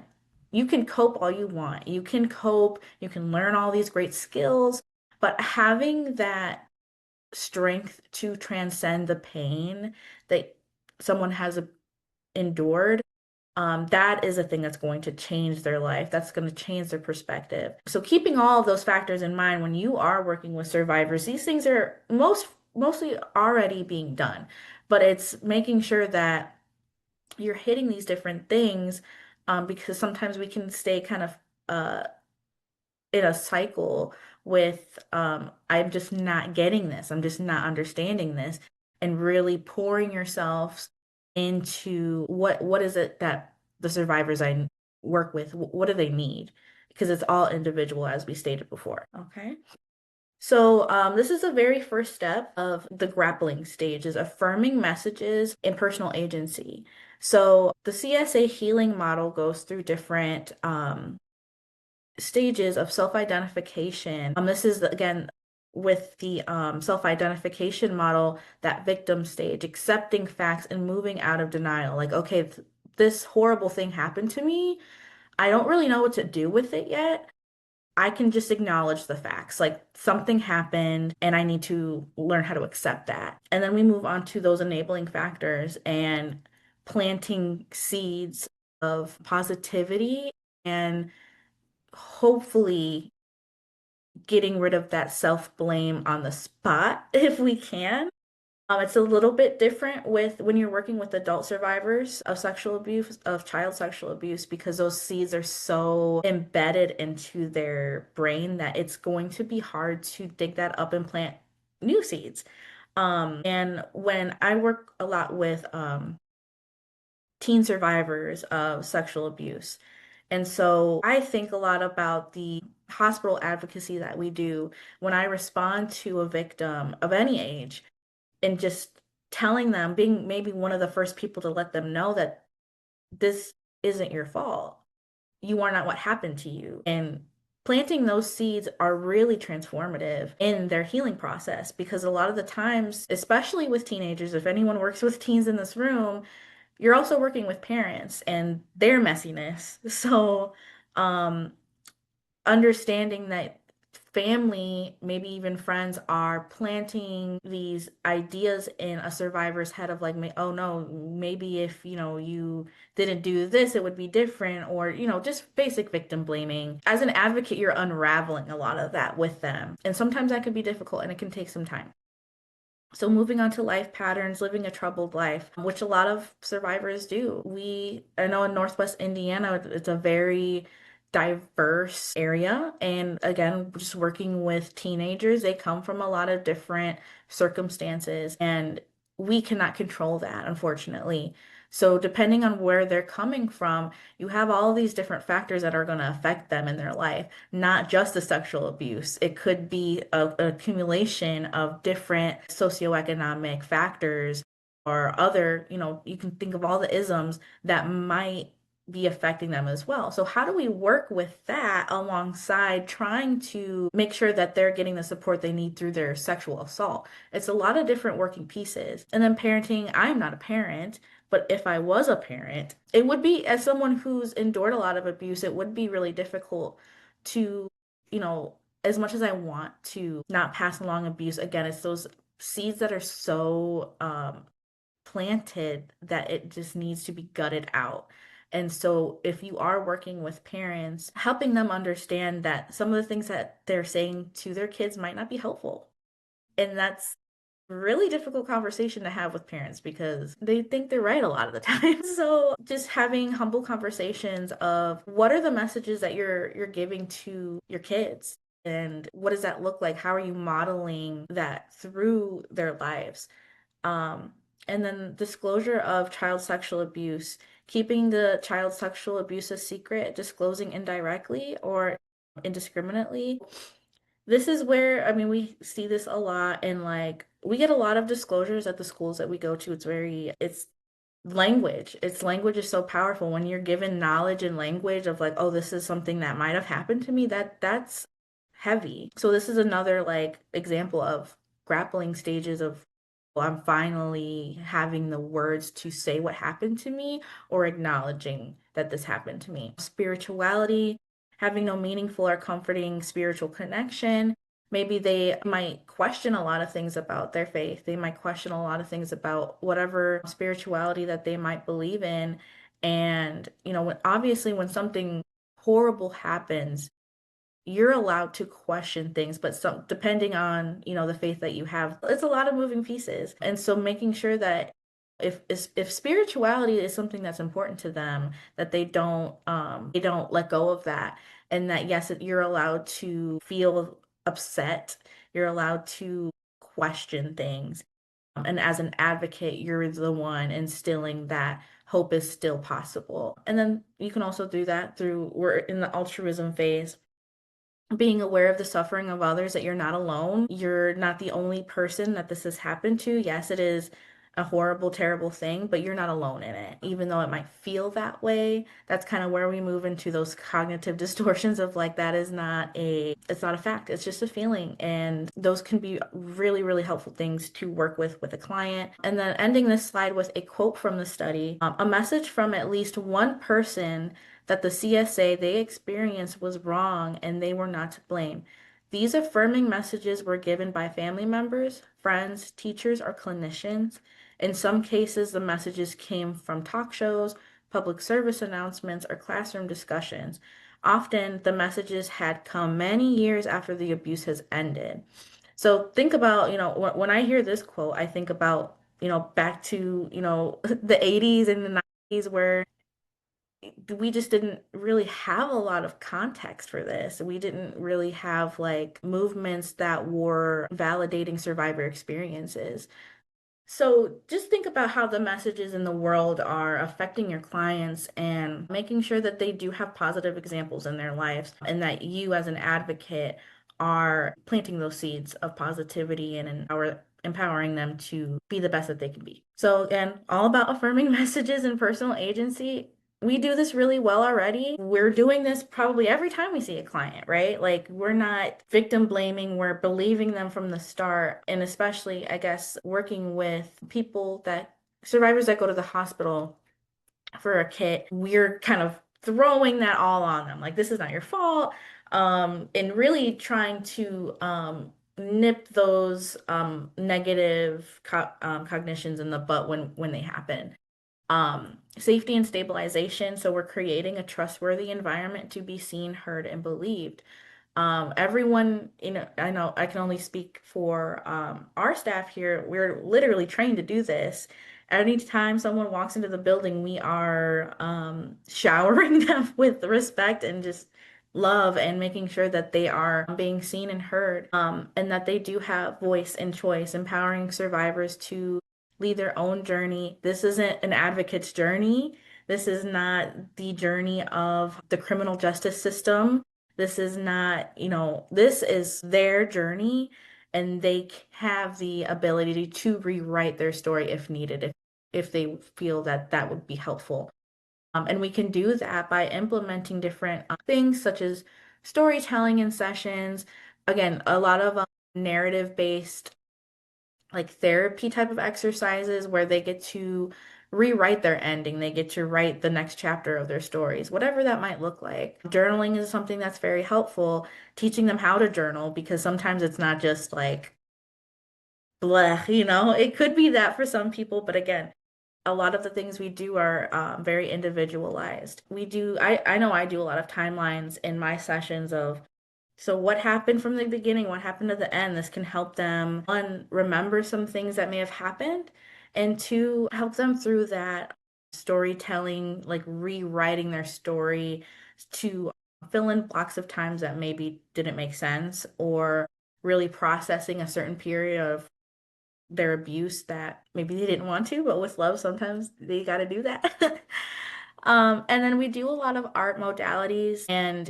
you can cope all you want. You can cope, you can learn all these great skills, but having that strength to transcend the pain that someone has endured, that is a thing that's going to change their life. That's going to change their perspective. So keeping all of those factors in mind when you are working with survivors, these things are mostly already being done, but it's making sure that you're hitting these different things, because sometimes we can stay kind of uh, in a cycle with, I'm just not getting this, I'm just not understanding this, and really pouring yourselves into what is it that the survivors I work with, what do they need? Because it's all individual, as we stated before. Okay. So, this is the very first step of the grappling stage, is affirming messages and personal agency. So the CSA healing model goes through different stages of self-identification. This is again with the self-identification model, that victim stage, accepting facts and moving out of denial. Like, okay, this horrible thing happened to me. I don't really know what to do with it yet. I can just acknowledge the facts. Like, something happened and I need to learn how to accept that. And then we move on to those enabling factors and planting seeds of positivity, and hopefully getting rid of that self-blame on the spot if we can. It's a little bit different with when you're working with adult survivors of sexual abuse, of child sexual abuse, because those seeds are so embedded into their brain that it's going to be hard to dig that up and plant new seeds. And when I work a lot with teen survivors of sexual abuse, and so I think a lot about the hospital advocacy that we do when I respond to a victim of any age, and just telling them, being maybe one of the first people to let them know that this isn't your fault. You are not what happened to you. And planting those seeds are really transformative in their healing process, because a lot of the times, especially with teenagers, if anyone works with teens in this room, you're also working with parents and their messiness. So, um, understanding that family, maybe even friends, are planting these ideas in a survivor's head of like, oh no, maybe if, you didn't do this, it would be different, or, just basic victim blaming. As an advocate, you're unraveling a lot of that with them. And sometimes that can be difficult and it can take some time. So moving on to life patterns, living a troubled life, which a lot of survivors do. I know in Northwest Indiana, it's a very diverse area. And again, just working with teenagers, they come from a lot of different circumstances, and we cannot control that, unfortunately. So depending on where they're coming from, you have all these different factors that are going to affect them in their life, not just the sexual abuse. It could be an accumulation of different socioeconomic factors, or other, you can think of all the isms that might be affecting them as well. So how do we work with that alongside trying to make sure that they're getting the support they need through their sexual assault? It's a lot of different working pieces. And then parenting, I'm not a parent, but if I was a parent, it would be, as someone who's endured a lot of abuse, it would be really difficult to, as much as I want to not pass along abuse, again, it's those seeds that are so planted that it just needs to be gutted out. And so if you are working with parents, helping them understand that some of the things that they're saying to their kids might not be helpful. And that's really difficult conversation to have with parents, because they think they're right a lot of the time. So just having humble conversations of what are the messages that you're giving to your kids, and what does that look like? How are you modeling that through their lives? And then disclosure of child sexual abuse, keeping the child sexual abuse a secret, disclosing indirectly or indiscriminately. This is where, I mean, we see this a lot, and like we get a lot of disclosures at the schools that we go to. It's language. It's language is so powerful when you're given knowledge and language of like, oh, this is something that might have happened to me. That's heavy. So this is another like example of grappling stages of I'm finally having the words to say what happened to me or acknowledging that this happened to me. Spirituality, having no meaningful or comforting spiritual connection. Maybe they might question a lot of things about their faith. They might question a lot of things about whatever spirituality that they might believe in. And, obviously, when something horrible happens, you're allowed to question things, but some depending on, the faith that you have, it's a lot of moving pieces. And so making sure that if spirituality is something that's important to them, that they don't let go of that. And that yes, you're allowed to feel upset, you're allowed to question things. And as an advocate, you're the one instilling that hope is still possible. And then you can also do that through, we're in the altruism phase, being aware of the suffering of others, that you're not alone. You're not the only person that this has happened to. Yes, it is a horrible, terrible thing, but you're not alone in it. Even though it might feel that way, that's kind of where we move into those cognitive distortions of like, it's not a fact. It's just a feeling. And those can be really, really helpful things to work with a client. And then ending this slide with a quote from the study, a message from at least one person that the CSA they experienced was wrong and they were not to blame. These affirming messages were given by family members, friends, teachers, or clinicians. In some cases, the messages came from talk shows, public service announcements, or classroom discussions. Often, the messages had come many years after the abuse has ended. So think about, when I hear this quote, I think about, back to, the 80s and the 90s where we just didn't really have a lot of context for this. We didn't really have like movements that were validating survivor experiences. So just think about how the messages in the world are affecting your clients and making sure that they do have positive examples in their lives and that you as an advocate are planting those seeds of positivity and empowering them to be the best that they can be. So again, all about affirming messages and personal agency. We do this really well already. We're doing this probably every time we see a client, right? Like we're not victim blaming, we're believing them from the start. And especially, I guess, working with survivors that go to the hospital for a kit, we're kind of throwing that all on them. Like, this is not your fault. And really trying to nip those negative cognitions in the butt when they happen. Safety and stabilization. So we're creating a trustworthy environment to be seen, heard, and believed. Everyone, I know I can only speak for our staff here. We're literally trained to do this. Anytime someone walks into the building, we are showering them with respect and just love and making sure that they are being seen and heard, and that they do have voice and choice, empowering survivors to lead their own journey. This isn't an advocate's journey. This is not the journey of the criminal justice system. This is not, this is their journey, and they have the ability to rewrite their story if needed, if they feel that that would be helpful. And we can do that by implementing different things such as storytelling in sessions. Again, a lot of narrative-based like therapy type of exercises where they get to rewrite their ending. They get to write the next chapter of their stories, whatever that might look like. Journaling is something that's very helpful, teaching them how to journal, because sometimes it's not just like bleh, it could be that for some people, but again, a lot of the things we do are very individualized. I know I do a lot of timelines in my sessions of, so what happened from the beginning, what happened to the end. This can help them, one, remember some things that may have happened, and two, help them through that storytelling, like rewriting their story to fill in blocks of times that maybe didn't make sense, or really processing a certain period of their abuse that maybe they didn't want to, but with love, sometimes they got to do that. And then we do a lot of art modalities, and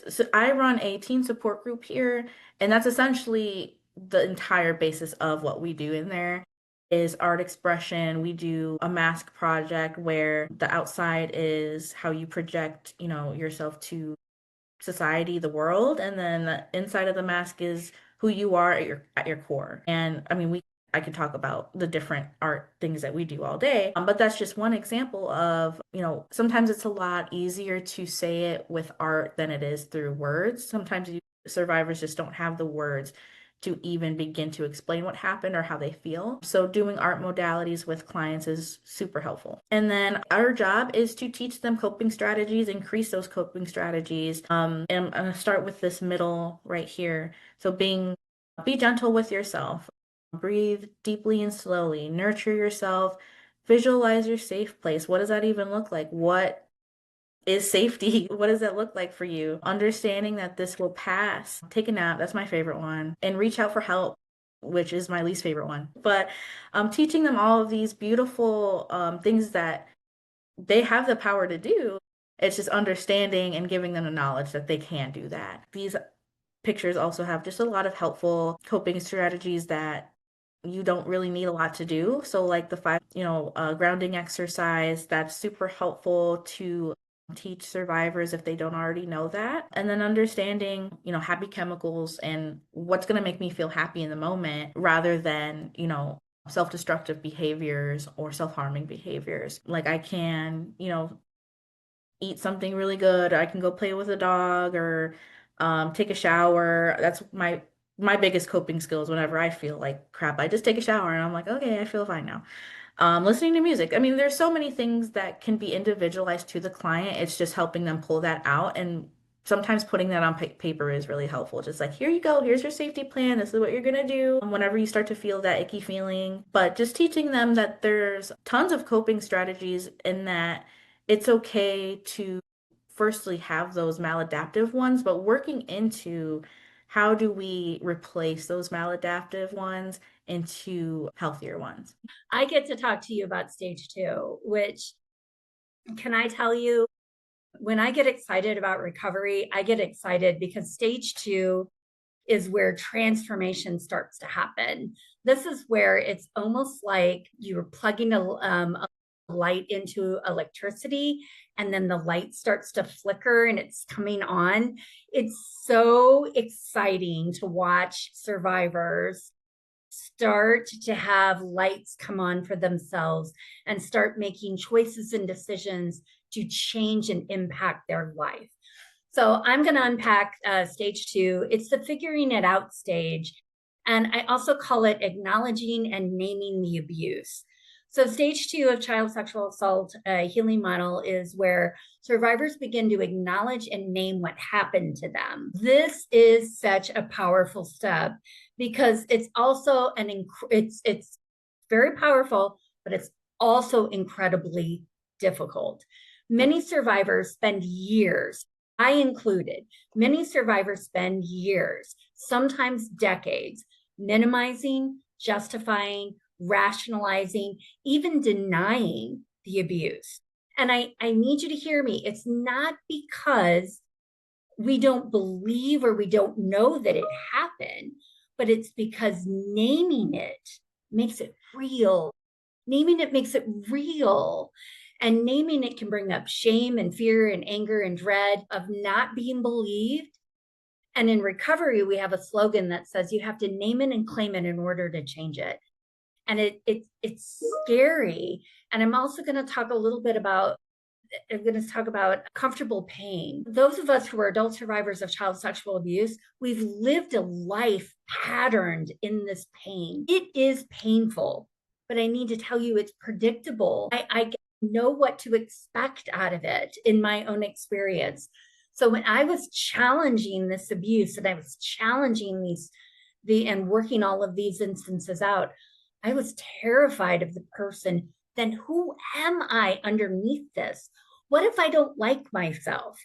so I run a teen support group here, and that's essentially the entire basis of what we do in there is art expression. We do a mask project where the outside is how you project, yourself to society, the world, and then the inside of the mask is who you are at your core. And I mean, I could talk about the different art things that we do all day. But that's just one example of, sometimes it's a lot easier to say it with art than it is through words. Sometimes survivors just don't have the words to even begin to explain what happened or how they feel. So doing art modalities with clients is super helpful. And then our job is to teach them coping strategies, increase those coping strategies. And I'm going to start with this middle right here. So be gentle with yourself. Breathe deeply and slowly. Nurture yourself. Visualize your safe place. What does that even look like? What is safety? What does that look like for you? Understanding that this will pass. Take a nap. That's my favorite one. And reach out for help, which is my least favorite one. But teaching them all of these beautiful things that they have the power to do. It's just understanding and giving them the knowledge that they can do that. These pictures also have just a lot of helpful coping strategies that you don't really need a lot to do. So like the 5, grounding exercise, that's super helpful to teach survivors if they don't already know that. And then understanding, happy chemicals and what's going to make me feel happy in the moment rather than, self-destructive behaviors or self-harming behaviors. Like I can, eat something really good, or I can go play with a dog or take a shower. That's my biggest coping skills whenever I feel like crap. I just take a shower and I'm like, okay, I feel fine now. Listening to music. I mean, there's so many things that can be individualized to the client. It's just helping them pull that out. And sometimes putting that on paper is really helpful. Just like, here you go. Here's your safety plan. This is what you're going to do whenever you start to feel that icky feeling. But just teaching them that there's tons of coping strategies and that it's okay to firstly have those maladaptive ones, but working into how do we replace those maladaptive ones into healthier ones. I get to talk to you about stage 2, which, can I tell you, when I get excited about recovery, I get excited because stage 2 is where transformation starts to happen. This is where it's almost like you're plugging a light into electricity, and then the light starts to flicker and it's coming on. It's so exciting to watch survivors start to have lights come on for themselves and start making choices and decisions to change and impact their life. So I'm going to unpack stage 2. It's the figuring it out stage. And I also call it acknowledging and naming the abuse. So stage 2 of child sexual assault healing model is where survivors begin to acknowledge and name what happened to them. This is such a powerful step because it's also it's very powerful, but it's also incredibly difficult. Many survivors spend years, I included, many survivors spend years, sometimes decades, minimizing, justifying, rationalizing, even denying the abuse. And I need you to hear me. It's not because we don't believe or we don't know that it happened, but it's because naming it makes it real. Naming it makes it real. And naming it can bring up shame and fear and anger and dread of not being believed. And in recovery, we have a slogan that says you have to name it and claim it in order to change it. And it's scary. And I'm also going to talk a little bit about comfortable pain. Those of us who are adult survivors of child sexual abuse, we've lived a life patterned in this pain. It is painful, but I need to tell you it's predictable. I know what to expect out of it in my own experience. So when I was challenging this abuse and I was challenging and working all of these instances out, I was terrified of the person. Then who am I underneath this? What if I don't like myself?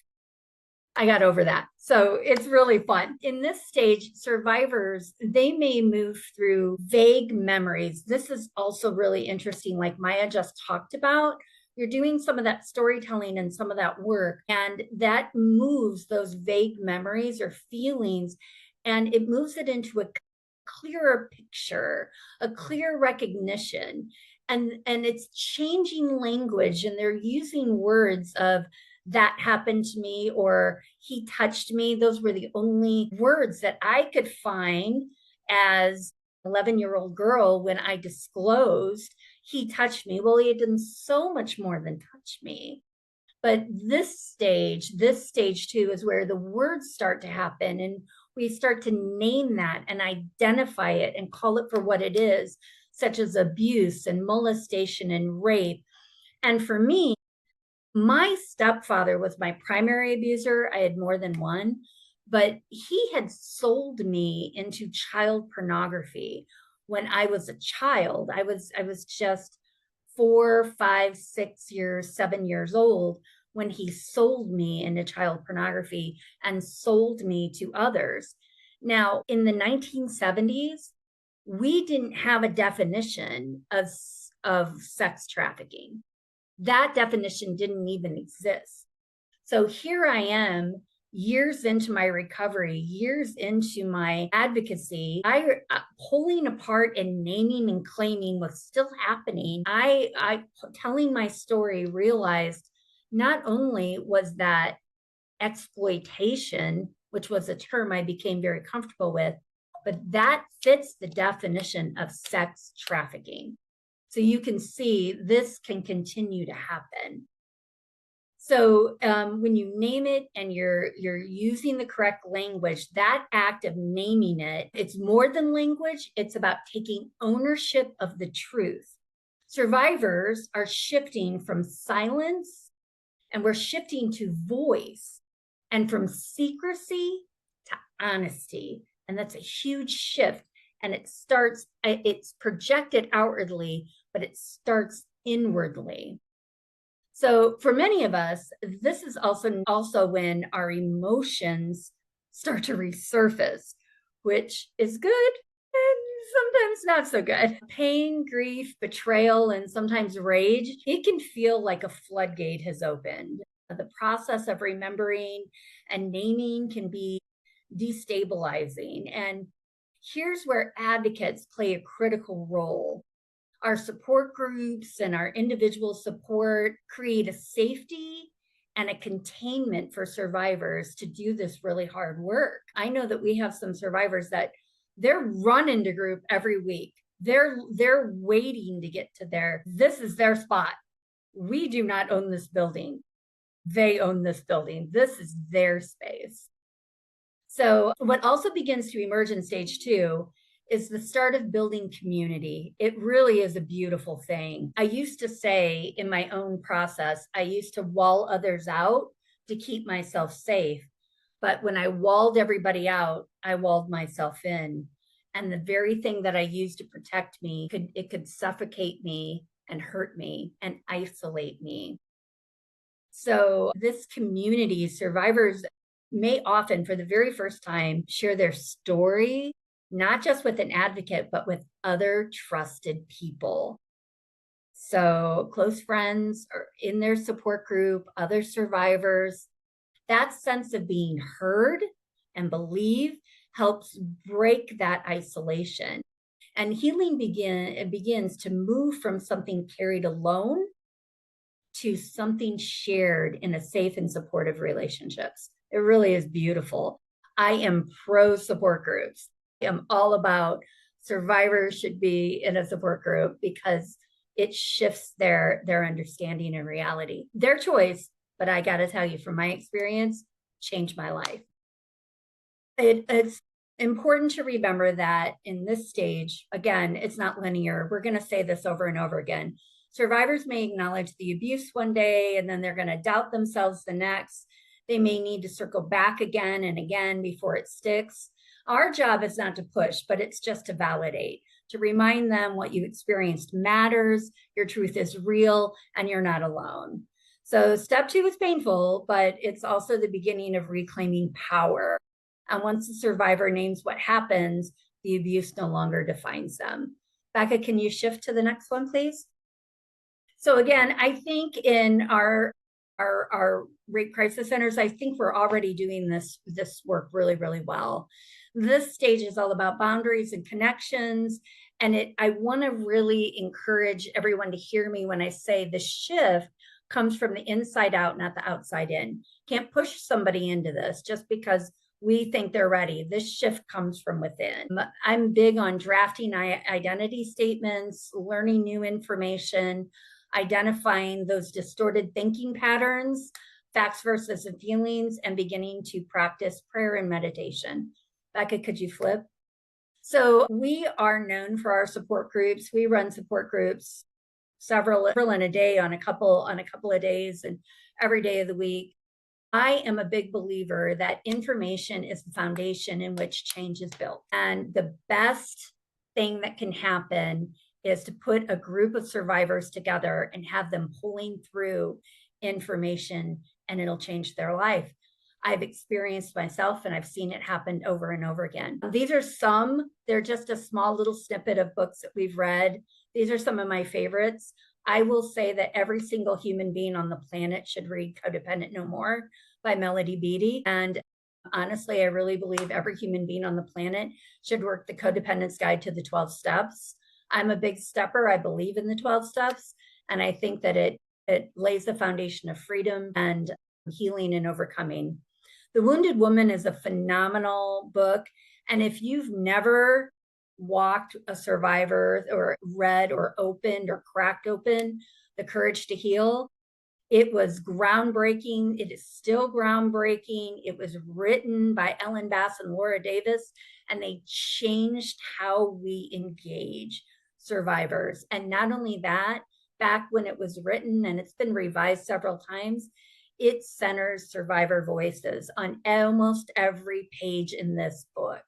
I got over that. So it's really fun. In this stage, survivors, they may move through vague memories. This is also really interesting, like Maya just talked about. You're doing some of that storytelling and some of that work, and that moves those vague memories or feelings, and it moves it into a clearer picture, a clear recognition. And it's changing language, and they're using words of that happened to me or he touched me. Those were the only words that I could find as 11-year-old girl, when I disclosed he touched me, well, he had done so much more than touch me. But this stage two, is where the words start to happen, and we start to name that and identify it and call it for what it is, such as abuse and molestation and rape. And for me, my stepfather was my primary abuser. I had more than one, but he had sold me into child pornography when I was a child. I was just 4, 5, 6 years, 7 years old when he sold me into child pornography and sold me to others. Now, in the 1970s, we didn't have a definition of sex trafficking. That definition didn't even exist. So here I am, years into my recovery, years into my advocacy, pulling apart and naming and claiming what's still happening. I telling my story, realized not only was that exploitation, which was a term I became very comfortable with, but that fits the definition of sex trafficking. So you can see this can continue to happen. So when you name it and you're using the correct language, that act of naming it, it's more than language. It's about taking ownership of the truth. Survivors are shifting from silence, and we're shifting to voice, and from secrecy to honesty. And that's a huge shift. And it's projected outwardly, but it starts inwardly. So for many of us, this is also when our emotions start to resurface, which is good and sometimes not so good. Pain, grief, betrayal, and sometimes rage, it can feel like a floodgate has opened. The process of remembering and naming can be destabilizing. And here's where advocates play a critical role. Our support groups and our individual support create a safety and a containment for survivors to do this really hard work. I know that we have some survivors that they're running to group every week. They're waiting to get to this is their spot. We do not own this building. They own this building. This is their space. So what also begins to emerge in stage 2 is the start of building community. It really is a beautiful thing. I used to say in my own process, I used to wall others out to keep myself safe. But when I walled everybody out, I walled myself in. And the very thing that I used to protect me, it could suffocate me and hurt me and isolate me. So this community, survivors may often, for the very first time, share their story, not just with an advocate, but with other trusted people. So close friends or in their support group, other survivors. That sense of being heard and believed helps break that isolation. And healing begins to move from something carried alone to something shared in a safe and supportive relationships. It really is beautiful. I am pro support groups. I'm all about survivors should be in a support group because it shifts their understanding and reality. Their choice, but I got to tell you, from my experience, changed my life. It's important to remember that in this stage, again, it's not linear. We're going to say this over and over again. Survivors may acknowledge the abuse one day, and then they're going to doubt themselves the next. They may need to circle back again and again before it sticks. Our job is not to push, but it's just to validate, to remind them what you experienced matters, your truth is real, and you're not alone. So step 2 is painful, but it's also the beginning of reclaiming power. And once the survivor names what happens, the abuse no longer defines them. Becca, can you shift to the next one, please? So again, I think in our rape crisis centers, I think we're already doing this work really, really well. This stage is all about boundaries and connections. And I want to really encourage everyone to hear me when I say the shift comes from the inside out, not the outside in. Can't push somebody into this just because we think they're ready. This shift comes from within. I'm big on drafting identity statements, learning new information, identifying those distorted thinking patterns, facts versus feelings, and beginning to practice prayer and meditation. Becca, could you flip? So we are known for our support groups. We run support groups several in a day on a couple of days and every day of the week. I am a big believer that information is the foundation in which change is built. And the best thing that can happen is to put a group of survivors together and have them pulling through information, and it'll change their life. I've experienced myself, and I've seen it happen over and over again. They're just a small little snippet of books that we've read. These are some of my favorites. I will say that every single human being on the planet should read Codependent No More by Melody Beattie. And honestly, I really believe every human being on the planet should work the Codependence Guide to the 12 Steps. I'm a big stepper. I believe in the 12 Steps. And I think that it lays the foundation of freedom and healing and overcoming. The Wounded Woman is a phenomenal book. And if you've never walked a survivor or read or opened or cracked open The Courage to Heal, it was groundbreaking. It is still groundbreaking. It was written by Ellen Bass and Laura Davis, and they changed how we engage survivors. And not only that, back when it was written, and it's been revised several times, it centers survivor voices. On almost every page in this book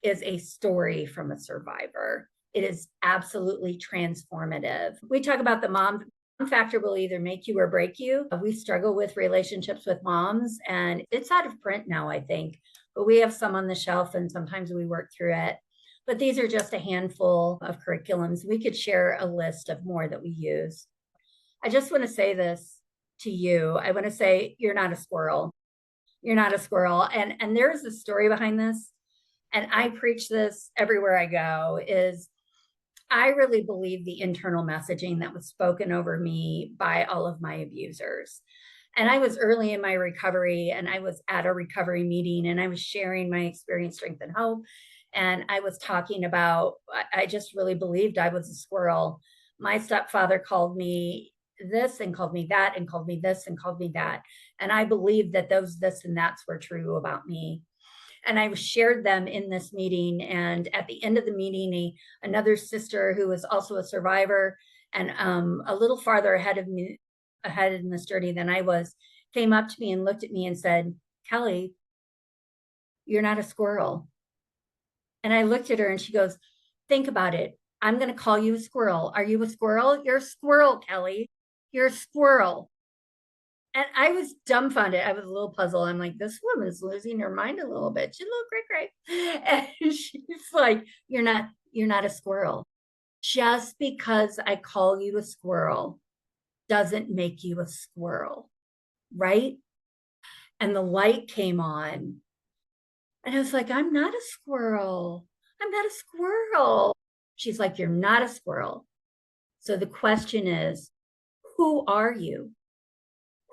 is a story from a survivor. It is absolutely transformative. We talk about the mom factor will either make you or break you. We struggle with relationships with moms, and it's out of print now, I think, but we have some on the shelf and sometimes we work through it. But these are just a handful of curriculums. We could share a list of more that we use. I just want to say this to you. I want to say, you're not a squirrel. You're not a squirrel. And there's a story behind this. And I preach this everywhere I go, is I really believe the internal messaging that was spoken over me by all of my abusers. And I was early in my recovery, and I was at a recovery meeting, and I was sharing my experience, strength, and hope. And I was talking about, I just really believed I was a squirrel. My stepfather called me this and called me that and called me this and called me that. And I believed that those this and that's were true about me. And I shared them in this meeting. And at the end of the meeting, another sister who was also a survivor and a little farther ahead in this journey than I was, came up to me and looked at me and said, "Kelly, you're not a squirrel." And I looked at her and she goes, "Think about it. I'm going to call you a squirrel. Are you a squirrel? You're a squirrel, Kelly. You're a squirrel." And I was dumbfounded. I was a little puzzled. I'm like, this woman's losing her mind a little bit. She's a little cray-cray. And she's like, you're not a squirrel. Just because I call you a squirrel doesn't make you a squirrel, right? And the light came on. And I was like, I'm not a squirrel. I'm not a squirrel. She's like, you're not a squirrel. So the question is, who are you?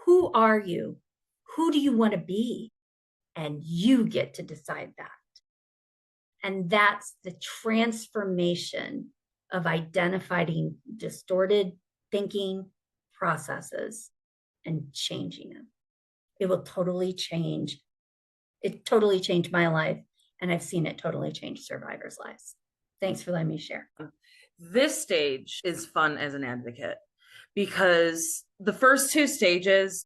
Who are you? Who do you want to be? And you get to decide that. And that's the transformation of identifying distorted thinking processes and changing them. It will totally change. It totally changed my life, and I've seen it totally change survivors' lives. Thanks for letting me share. This stage is fun as an advocate because the first two stages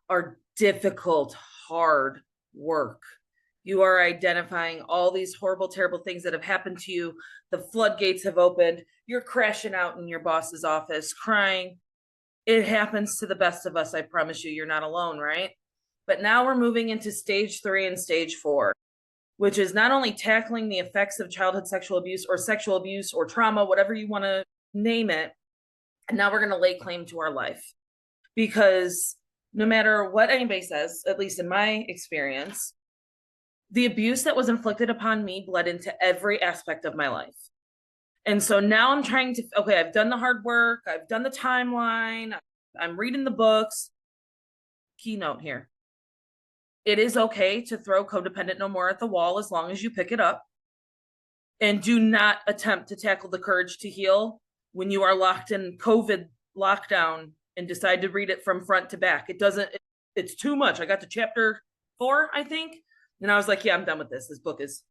are difficult, hard work. You are identifying all these horrible, terrible things that have happened to you. The floodgates have opened. You're crashing out in your boss's office, crying. It happens to the best of us. I promise you, you're not alone, right? But now we're moving into stage 3 and stage 4, which is not only tackling the effects of childhood sexual abuse or trauma, whatever you want to name it. And now we're going to lay claim to our life, because no matter what anybody says, at least in my experience, the abuse that was inflicted upon me bled into every aspect of my life. And so now I'm trying to, okay, I've done the hard work. I've done the timeline. I'm reading the books. Keynote here. It is okay to throw Codependent No More at the wall as long as you pick it up. And do not attempt to tackle The Courage to Heal when you are locked in COVID lockdown and decide to read it from front to back. It's too much. I got to chapter 4, I think. And I was like, yeah, I'm done with this. This book is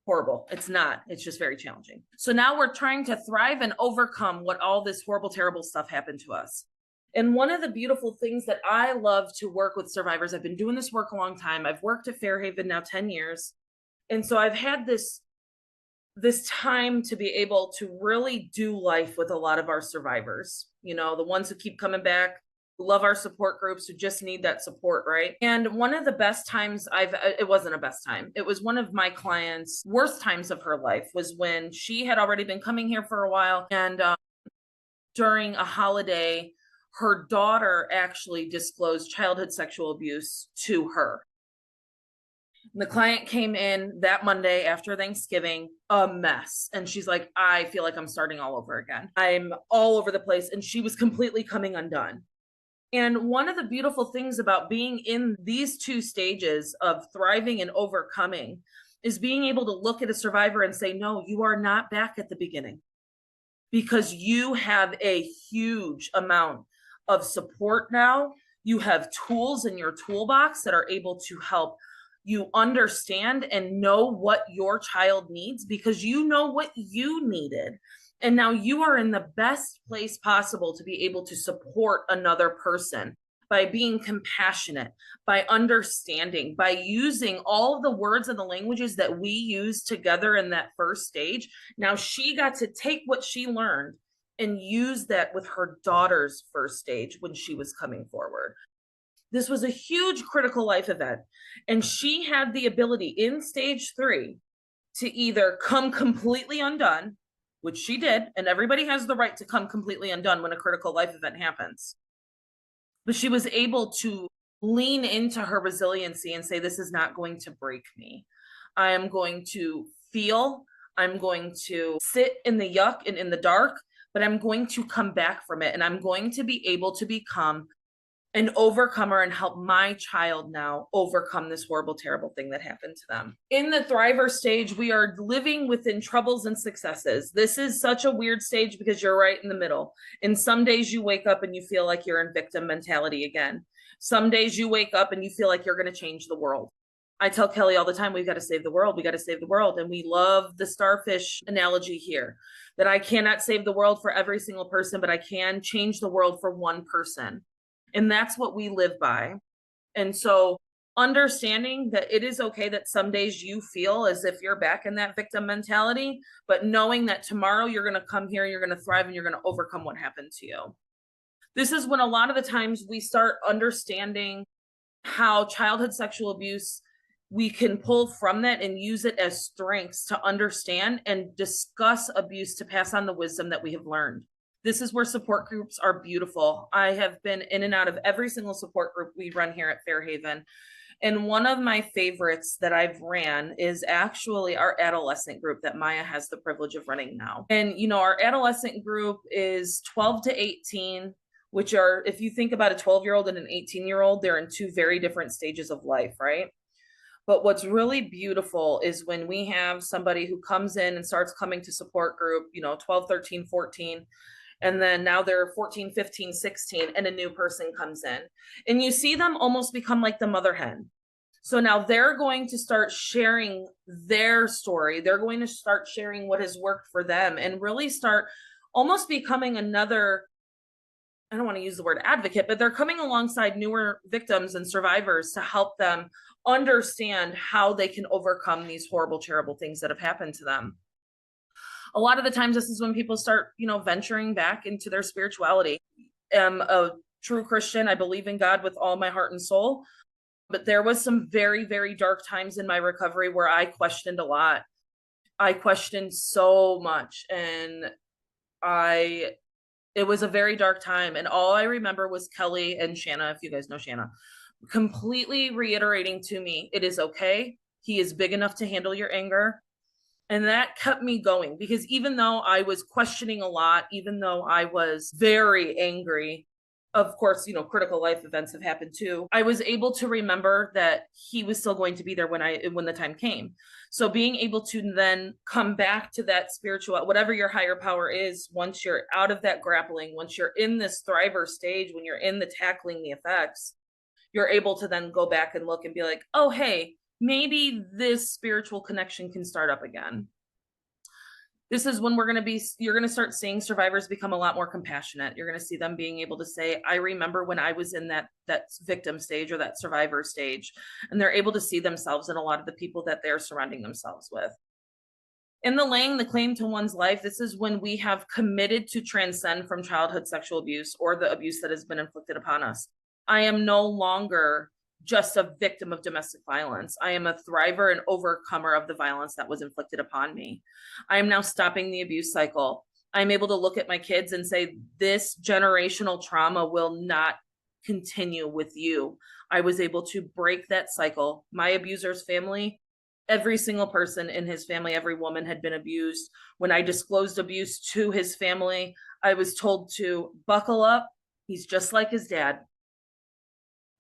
horrible. It's not. It's just very challenging. So now we're trying to thrive and overcome what all this horrible, terrible stuff happened to us. And one of the beautiful things that I love to work with survivors, I've been doing this work a long time. I've worked at Fairhaven now 10 years. And so I've had this time to be able to really do life with a lot of our survivors, you know, the ones who keep coming back, who love our support groups, who just need that support, right? And one of the best times it wasn't a best time. It was one of my clients' worst times of her life was when she had already been coming here for a while. And during a holiday, her daughter actually disclosed childhood sexual abuse to her. The client came in that Monday after Thanksgiving, a mess. And she's like, I feel like I'm starting all over again. I'm all over the place. And she was completely coming undone. And one of the beautiful things about being in these two stages of thriving and overcoming is being able to look at a survivor and say, no, you are not back at the beginning, because you have a huge amount of support now. You have tools in your toolbox that are able to help you understand and know what your child needs, because you know what you needed. And now you are in the best place possible to be able to support another person by being compassionate, by understanding, by using all of the words and the languages that we use together in that first stage. Now she got to take what she learned and use that with her daughter's first stage when she was coming forward. This was a huge critical life event. And she had the ability in stage 3 to either come completely undone, which she did, and everybody has the right to come completely undone when a critical life event happens. But she was able to lean into her resiliency and say, this is not going to break me. I am going to feel, I'm going to sit in the yuck and in the dark, but I'm going to come back from it. And I'm going to be able to become an overcomer and help my child now overcome this horrible, terrible thing that happened to them. In the thriver stage, we are living within troubles and successes. This is such a weird stage because you're right in the middle. And some days you wake up and you feel like you're in victim mentality again. Some days you wake up and you feel like you're going to change the world. I tell Kelly all the time, we've got to save the world. We got to save the world. And we love the starfish analogy here, that I cannot save the world for every single person, but I can change the world for one person. And that's what we live by. And so understanding that it is okay that some days you feel as if you're back in that victim mentality, but knowing that tomorrow you're going to come here, you're going to thrive, and you're going to overcome what happened to you. This is when a lot of the times we start understanding how childhood sexual abuse, we can pull from that and use it as strengths to understand and discuss abuse to pass on the wisdom that we have learned. This is where support groups are beautiful. I have been in and out of every single support group we run here at Fairhaven. And one of my favorites that I've ran is actually our adolescent group that Maya has the privilege of running now. And, you know, our adolescent group is 12 to 18, which are, if you think about a 12-year-old and an 18-year-old, they're in two very different stages of life, right? But what's really beautiful is when we have somebody who comes in and starts coming to support group, you know, 12, 13, 14, and then now they're 14, 15, 16, and a new person comes in. And you see them almost become like the mother hen. So now they're going to start sharing their story. They're going to start sharing what has worked for them and really start almost becoming another, I don't want to use the word advocate, but they're coming alongside newer victims and survivors to help them understand how they can overcome these horrible, terrible things that have happened to them. A lot of the times this is when people start, you know, venturing back into their spirituality. I'm a true Christian. I believe in God with all my heart and soul. But there was some very, very dark times in my recovery where I questioned a lot. I questioned so much. And it was a very dark time. And all I remember was Kelly and Shanna, if you guys know Shanna, completely reiterating to me, it is okay. He is big enough to handle your anger. And that kept me going, because even though I was questioning a lot, even though I was very angry, of course, critical life events have happened too. I was able to remember that he was still going to be there when the time came. So being able to then come back to that spiritual, whatever your higher power is, once you're out of that grappling, once you're in this thriver stage, when you're in the tackling the effects, you're able to then go back and look and be like, oh, hey, maybe this spiritual connection can start up again. This is when you're going to start seeing survivors become a lot more compassionate. You're going to see them being able to say, I remember when I was in that victim stage or that survivor stage, and they're able to see themselves in a lot of the people that they're surrounding themselves with. In the laying the claim to one's life, this is when we have committed to transcend from childhood sexual abuse or the abuse that has been inflicted upon us. I am no longer just a victim of domestic violence. I am a thriver and overcomer of the violence that was inflicted upon me. I am now stopping the abuse cycle. I'm able to look at my kids and say, this generational trauma will not continue with you. I was able to break that cycle. My abuser's family, every single person in his family, every woman had been abused. When I disclosed abuse to his family, I was told to buckle up. He's just like his dad.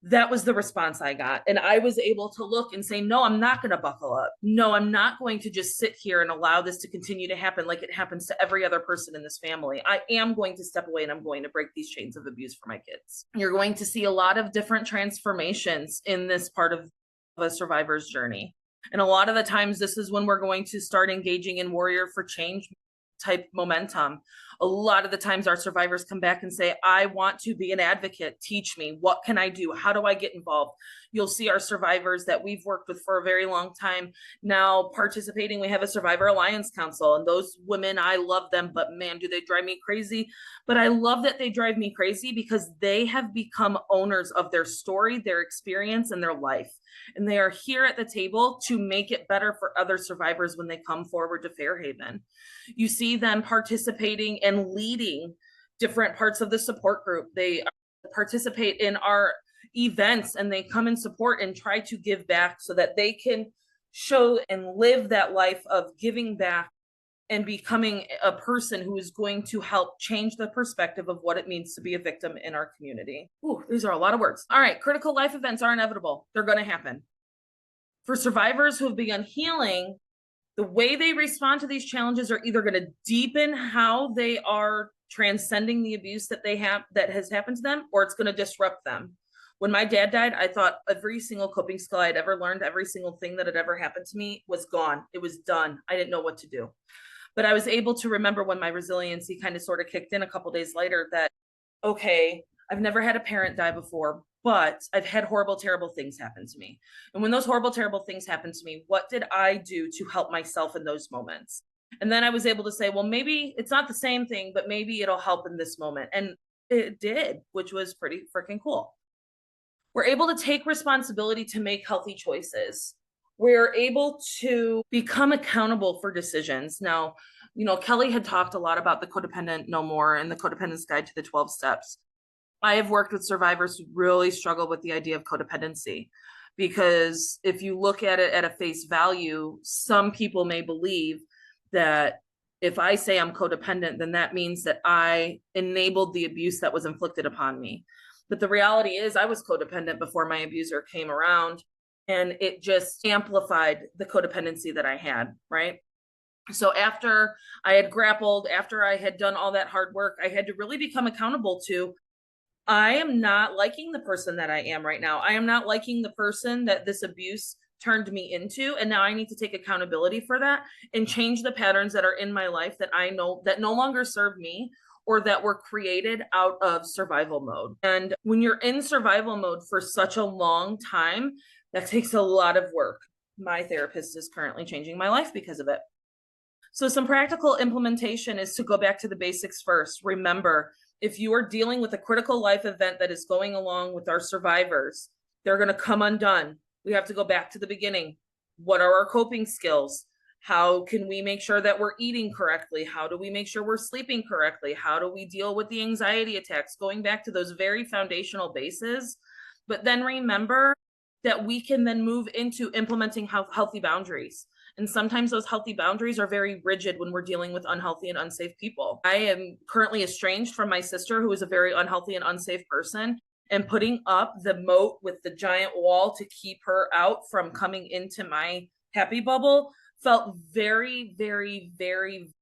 That was the response I got. And I was able to look and say, no, I'm not going to buckle up. No, I'm not going to just sit here and allow this to continue to happen like it happens to every other person in this family. I am going to step away and I'm going to break these chains of abuse for my kids. You're going to see a lot of different transformations in this part of a survivor's journey. And a lot of the times, this is when we're going to start engaging in warrior for change type momentum. A lot of the times our survivors come back and say, I want to be an advocate. Teach me. What can I do? How do I get involved? You'll see our survivors that we've worked with for a very long time now participating. We have a Survivor Alliance Council, and those women, I love them, but man, do they drive me crazy. But I love that they drive me crazy because they have become owners of their story, their experience, and their life. And they are here at the table to make it better for other survivors when they come forward to Fairhaven. You see them participating and leading different parts of the support group. They participate in our events and they come and support and try to give back so that they can show and live that life of giving back and becoming a person who is going to help change the perspective of what it means to be a victim in our community. Ooh, these are a lot of words. All right, critical life events are inevitable. They're going to happen. For survivors who have begun healing, the way they respond to these challenges are either going to deepen how they are transcending the abuse that has happened to them, or it's going to disrupt them. When my dad died, I thought every single coping skill I'd ever learned, every single thing that had ever happened to me was gone. It was done. I didn't know what to do. But I was able to remember when my resiliency kind of sort of kicked in a couple days later that, okay, I've never had a parent die before, but I've had horrible, terrible things happen to me. And when those horrible, terrible things happened to me, what did I do to help myself in those moments? And then I was able to say, well, maybe it's not the same thing, but maybe it'll help in this moment. And it did, which was pretty freaking cool. We're able to take responsibility to make healthy choices. We're able to become accountable for decisions. Now, Kelly had talked a lot about the Codependent No More and the Codependence Guide to the 12 Steps. I have worked with survivors who really struggle with the idea of codependency, because if you look at it at a face value, some people may believe that if I say I'm codependent, then that means that I enabled the abuse that was inflicted upon me. But the reality is I was codependent before my abuser came around, and it just amplified the codependency that I had, right? So after I had grappled, after I had done all that hard work, I had to really become accountable to, I am not liking the person that I am right now. I am not liking the person that this abuse turned me into. And now I need to take accountability for that and change the patterns that are in my life that I know that no longer serve me or that were created out of survival mode. And when you're in survival mode for such a long time, that takes a lot of work. My therapist is currently changing my life because of it. So some practical implementation is to go back to the basics first. Remember, if you are dealing with a critical life event that is going along with our survivors, they're going to come undone. We have to go back to the beginning. What are our coping skills? How can we make sure that we're eating correctly? How do we make sure we're sleeping correctly? How do we deal with the anxiety attacks? Going back to those very foundational bases. But then remember that we can then move into implementing healthy boundaries. And sometimes those healthy boundaries are very rigid when we're dealing with unhealthy and unsafe people. I am currently estranged from my sister, who is a very unhealthy and unsafe person. And putting up the moat with the giant wall to keep her out from coming into my happy bubble felt very, very, very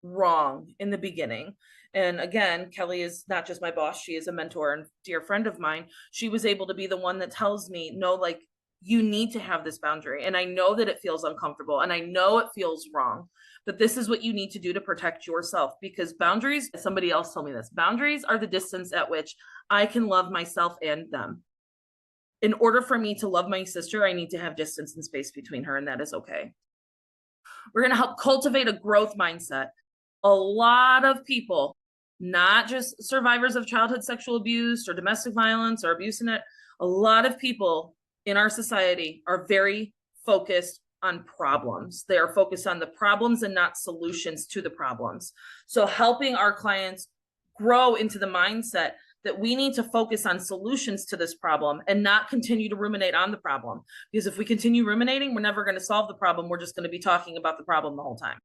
wrong in the beginning. And again, Kelly is not just my boss, she is a mentor and dear friend of mine. She was able to be the one that tells me, no, like, you need to have this boundary. And I know that it feels uncomfortable and I know it feels wrong, but this is what you need to do to protect yourself, because boundaries, somebody else told me this, boundaries are the distance at which I can love myself and them. In order for me to love my sister, I need to have distance and space between her, and that is okay. We're going to help cultivate a growth mindset. A lot of people, not just survivors of childhood sexual abuse or domestic violence or abuse in it, a lot of people in our society are very focused on problems. They are focused on the problems and not solutions to the problems. So helping our clients grow into the mindset that we need to focus on solutions to this problem and not continue to ruminate on the problem. Because if we continue ruminating, we're never going to solve the problem. We're just going to be talking about the problem the whole time.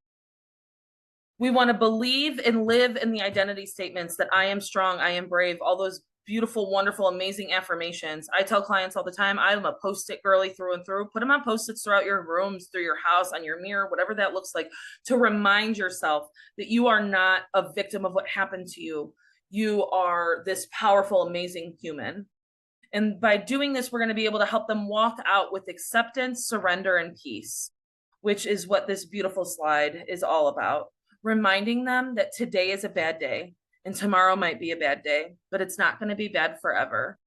We want to believe and live in the identity statements that I am strong, I am brave, all those beautiful, wonderful, amazing affirmations. I tell clients all the time, I'm a Post-it girly through and through. Put them on Post-its throughout your rooms, through your house, on your mirror, whatever that looks like, to remind yourself that you are not a victim of what happened to you. You are this powerful, amazing human. And by doing this, we're going to be able to help them walk out with acceptance, surrender, and peace, which is what this beautiful slide is all about. Reminding them that today is a bad day and tomorrow might be a bad day, but it's not going to be bad forever.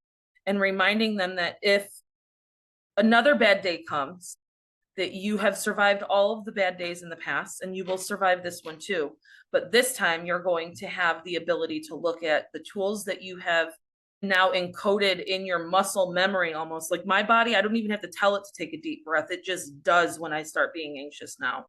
And reminding them that if another bad day comes, that you have survived all of the bad days in the past and you will survive this one too. But this time you're going to have the ability to look at the tools that you have now encoded in your muscle memory, almost like my body. I don't even have to tell it to take a deep breath. It just does when I start being anxious now.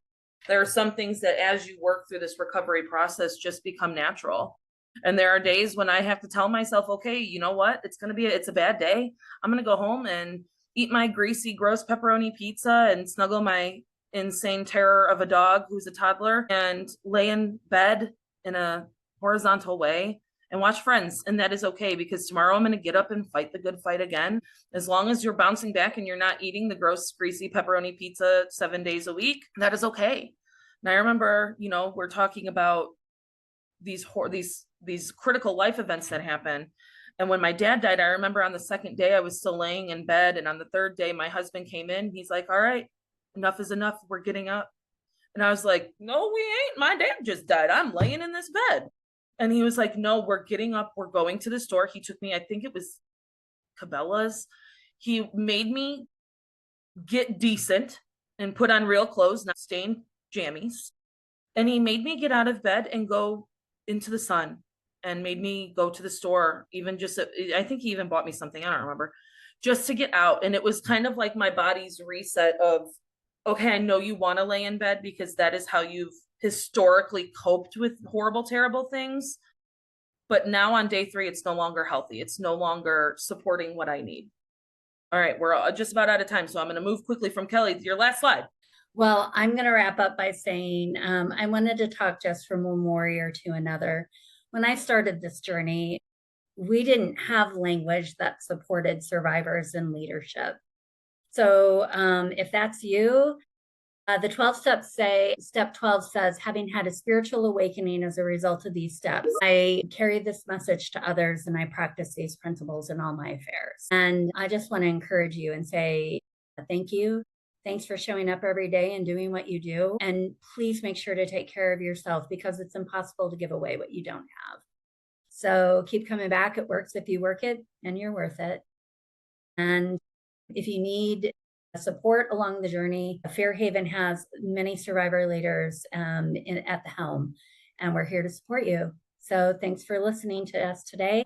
There are some things that as you work through this recovery process just become natural. And there are days when I have to tell myself, okay, you know what? It's a bad day. I'm going to go home and eat my greasy, gross pepperoni pizza and snuggle my insane terror of a dog who's a toddler and lay in bed in a horizontal way and watch Friends. And that is okay, because tomorrow I'm going to get up and fight the good fight again. As long as you're bouncing back and you're not eating the gross, greasy pepperoni pizza 7 days a week, that is okay. And I remember, we're talking about these critical life events that happen. And when my dad died, I remember on the second day I was still laying in bed. And on the third day, my husband came in. He's like, all right, enough is enough. We're getting up. And I was like, no, we ain't. My dad just died. I'm laying in this bed. And he was like, no, we're getting up. We're going to the store. He took me, I think it was Cabela's. He made me get decent and put on real clothes, not stained jammies. And he made me get out of bed and go into the sun, and made me go to the store, I think he even bought me something, I don't remember, just to get out. And it was kind of like my body's reset of, okay, I know you want to lay in bed because that is how you've historically coped with horrible, terrible things. But now on day 3, it's no longer healthy. It's no longer supporting what I need. All right, we're just about out of time. So I'm going to move quickly from Kelly to your last slide. Well, I'm going to wrap up by saying I wanted to talk just from one warrior to another. When I started this journey, we didn't have language that supported survivors in leadership. So if that's you, the 12 steps say, step 12 says, having had a spiritual awakening as a result of these steps, I carry this message to others and I practice these principles in all my affairs. And I just want to encourage you and say, thank you. Thanks for showing up every day and doing what you do. And please make sure to take care of yourself, because it's impossible to give away what you don't have. So keep coming back. It works if you work it, and you're worth it. And if you need support along the journey, Fairhaven has many survivor leaders at the helm, and we're here to support you. So thanks for listening to us today.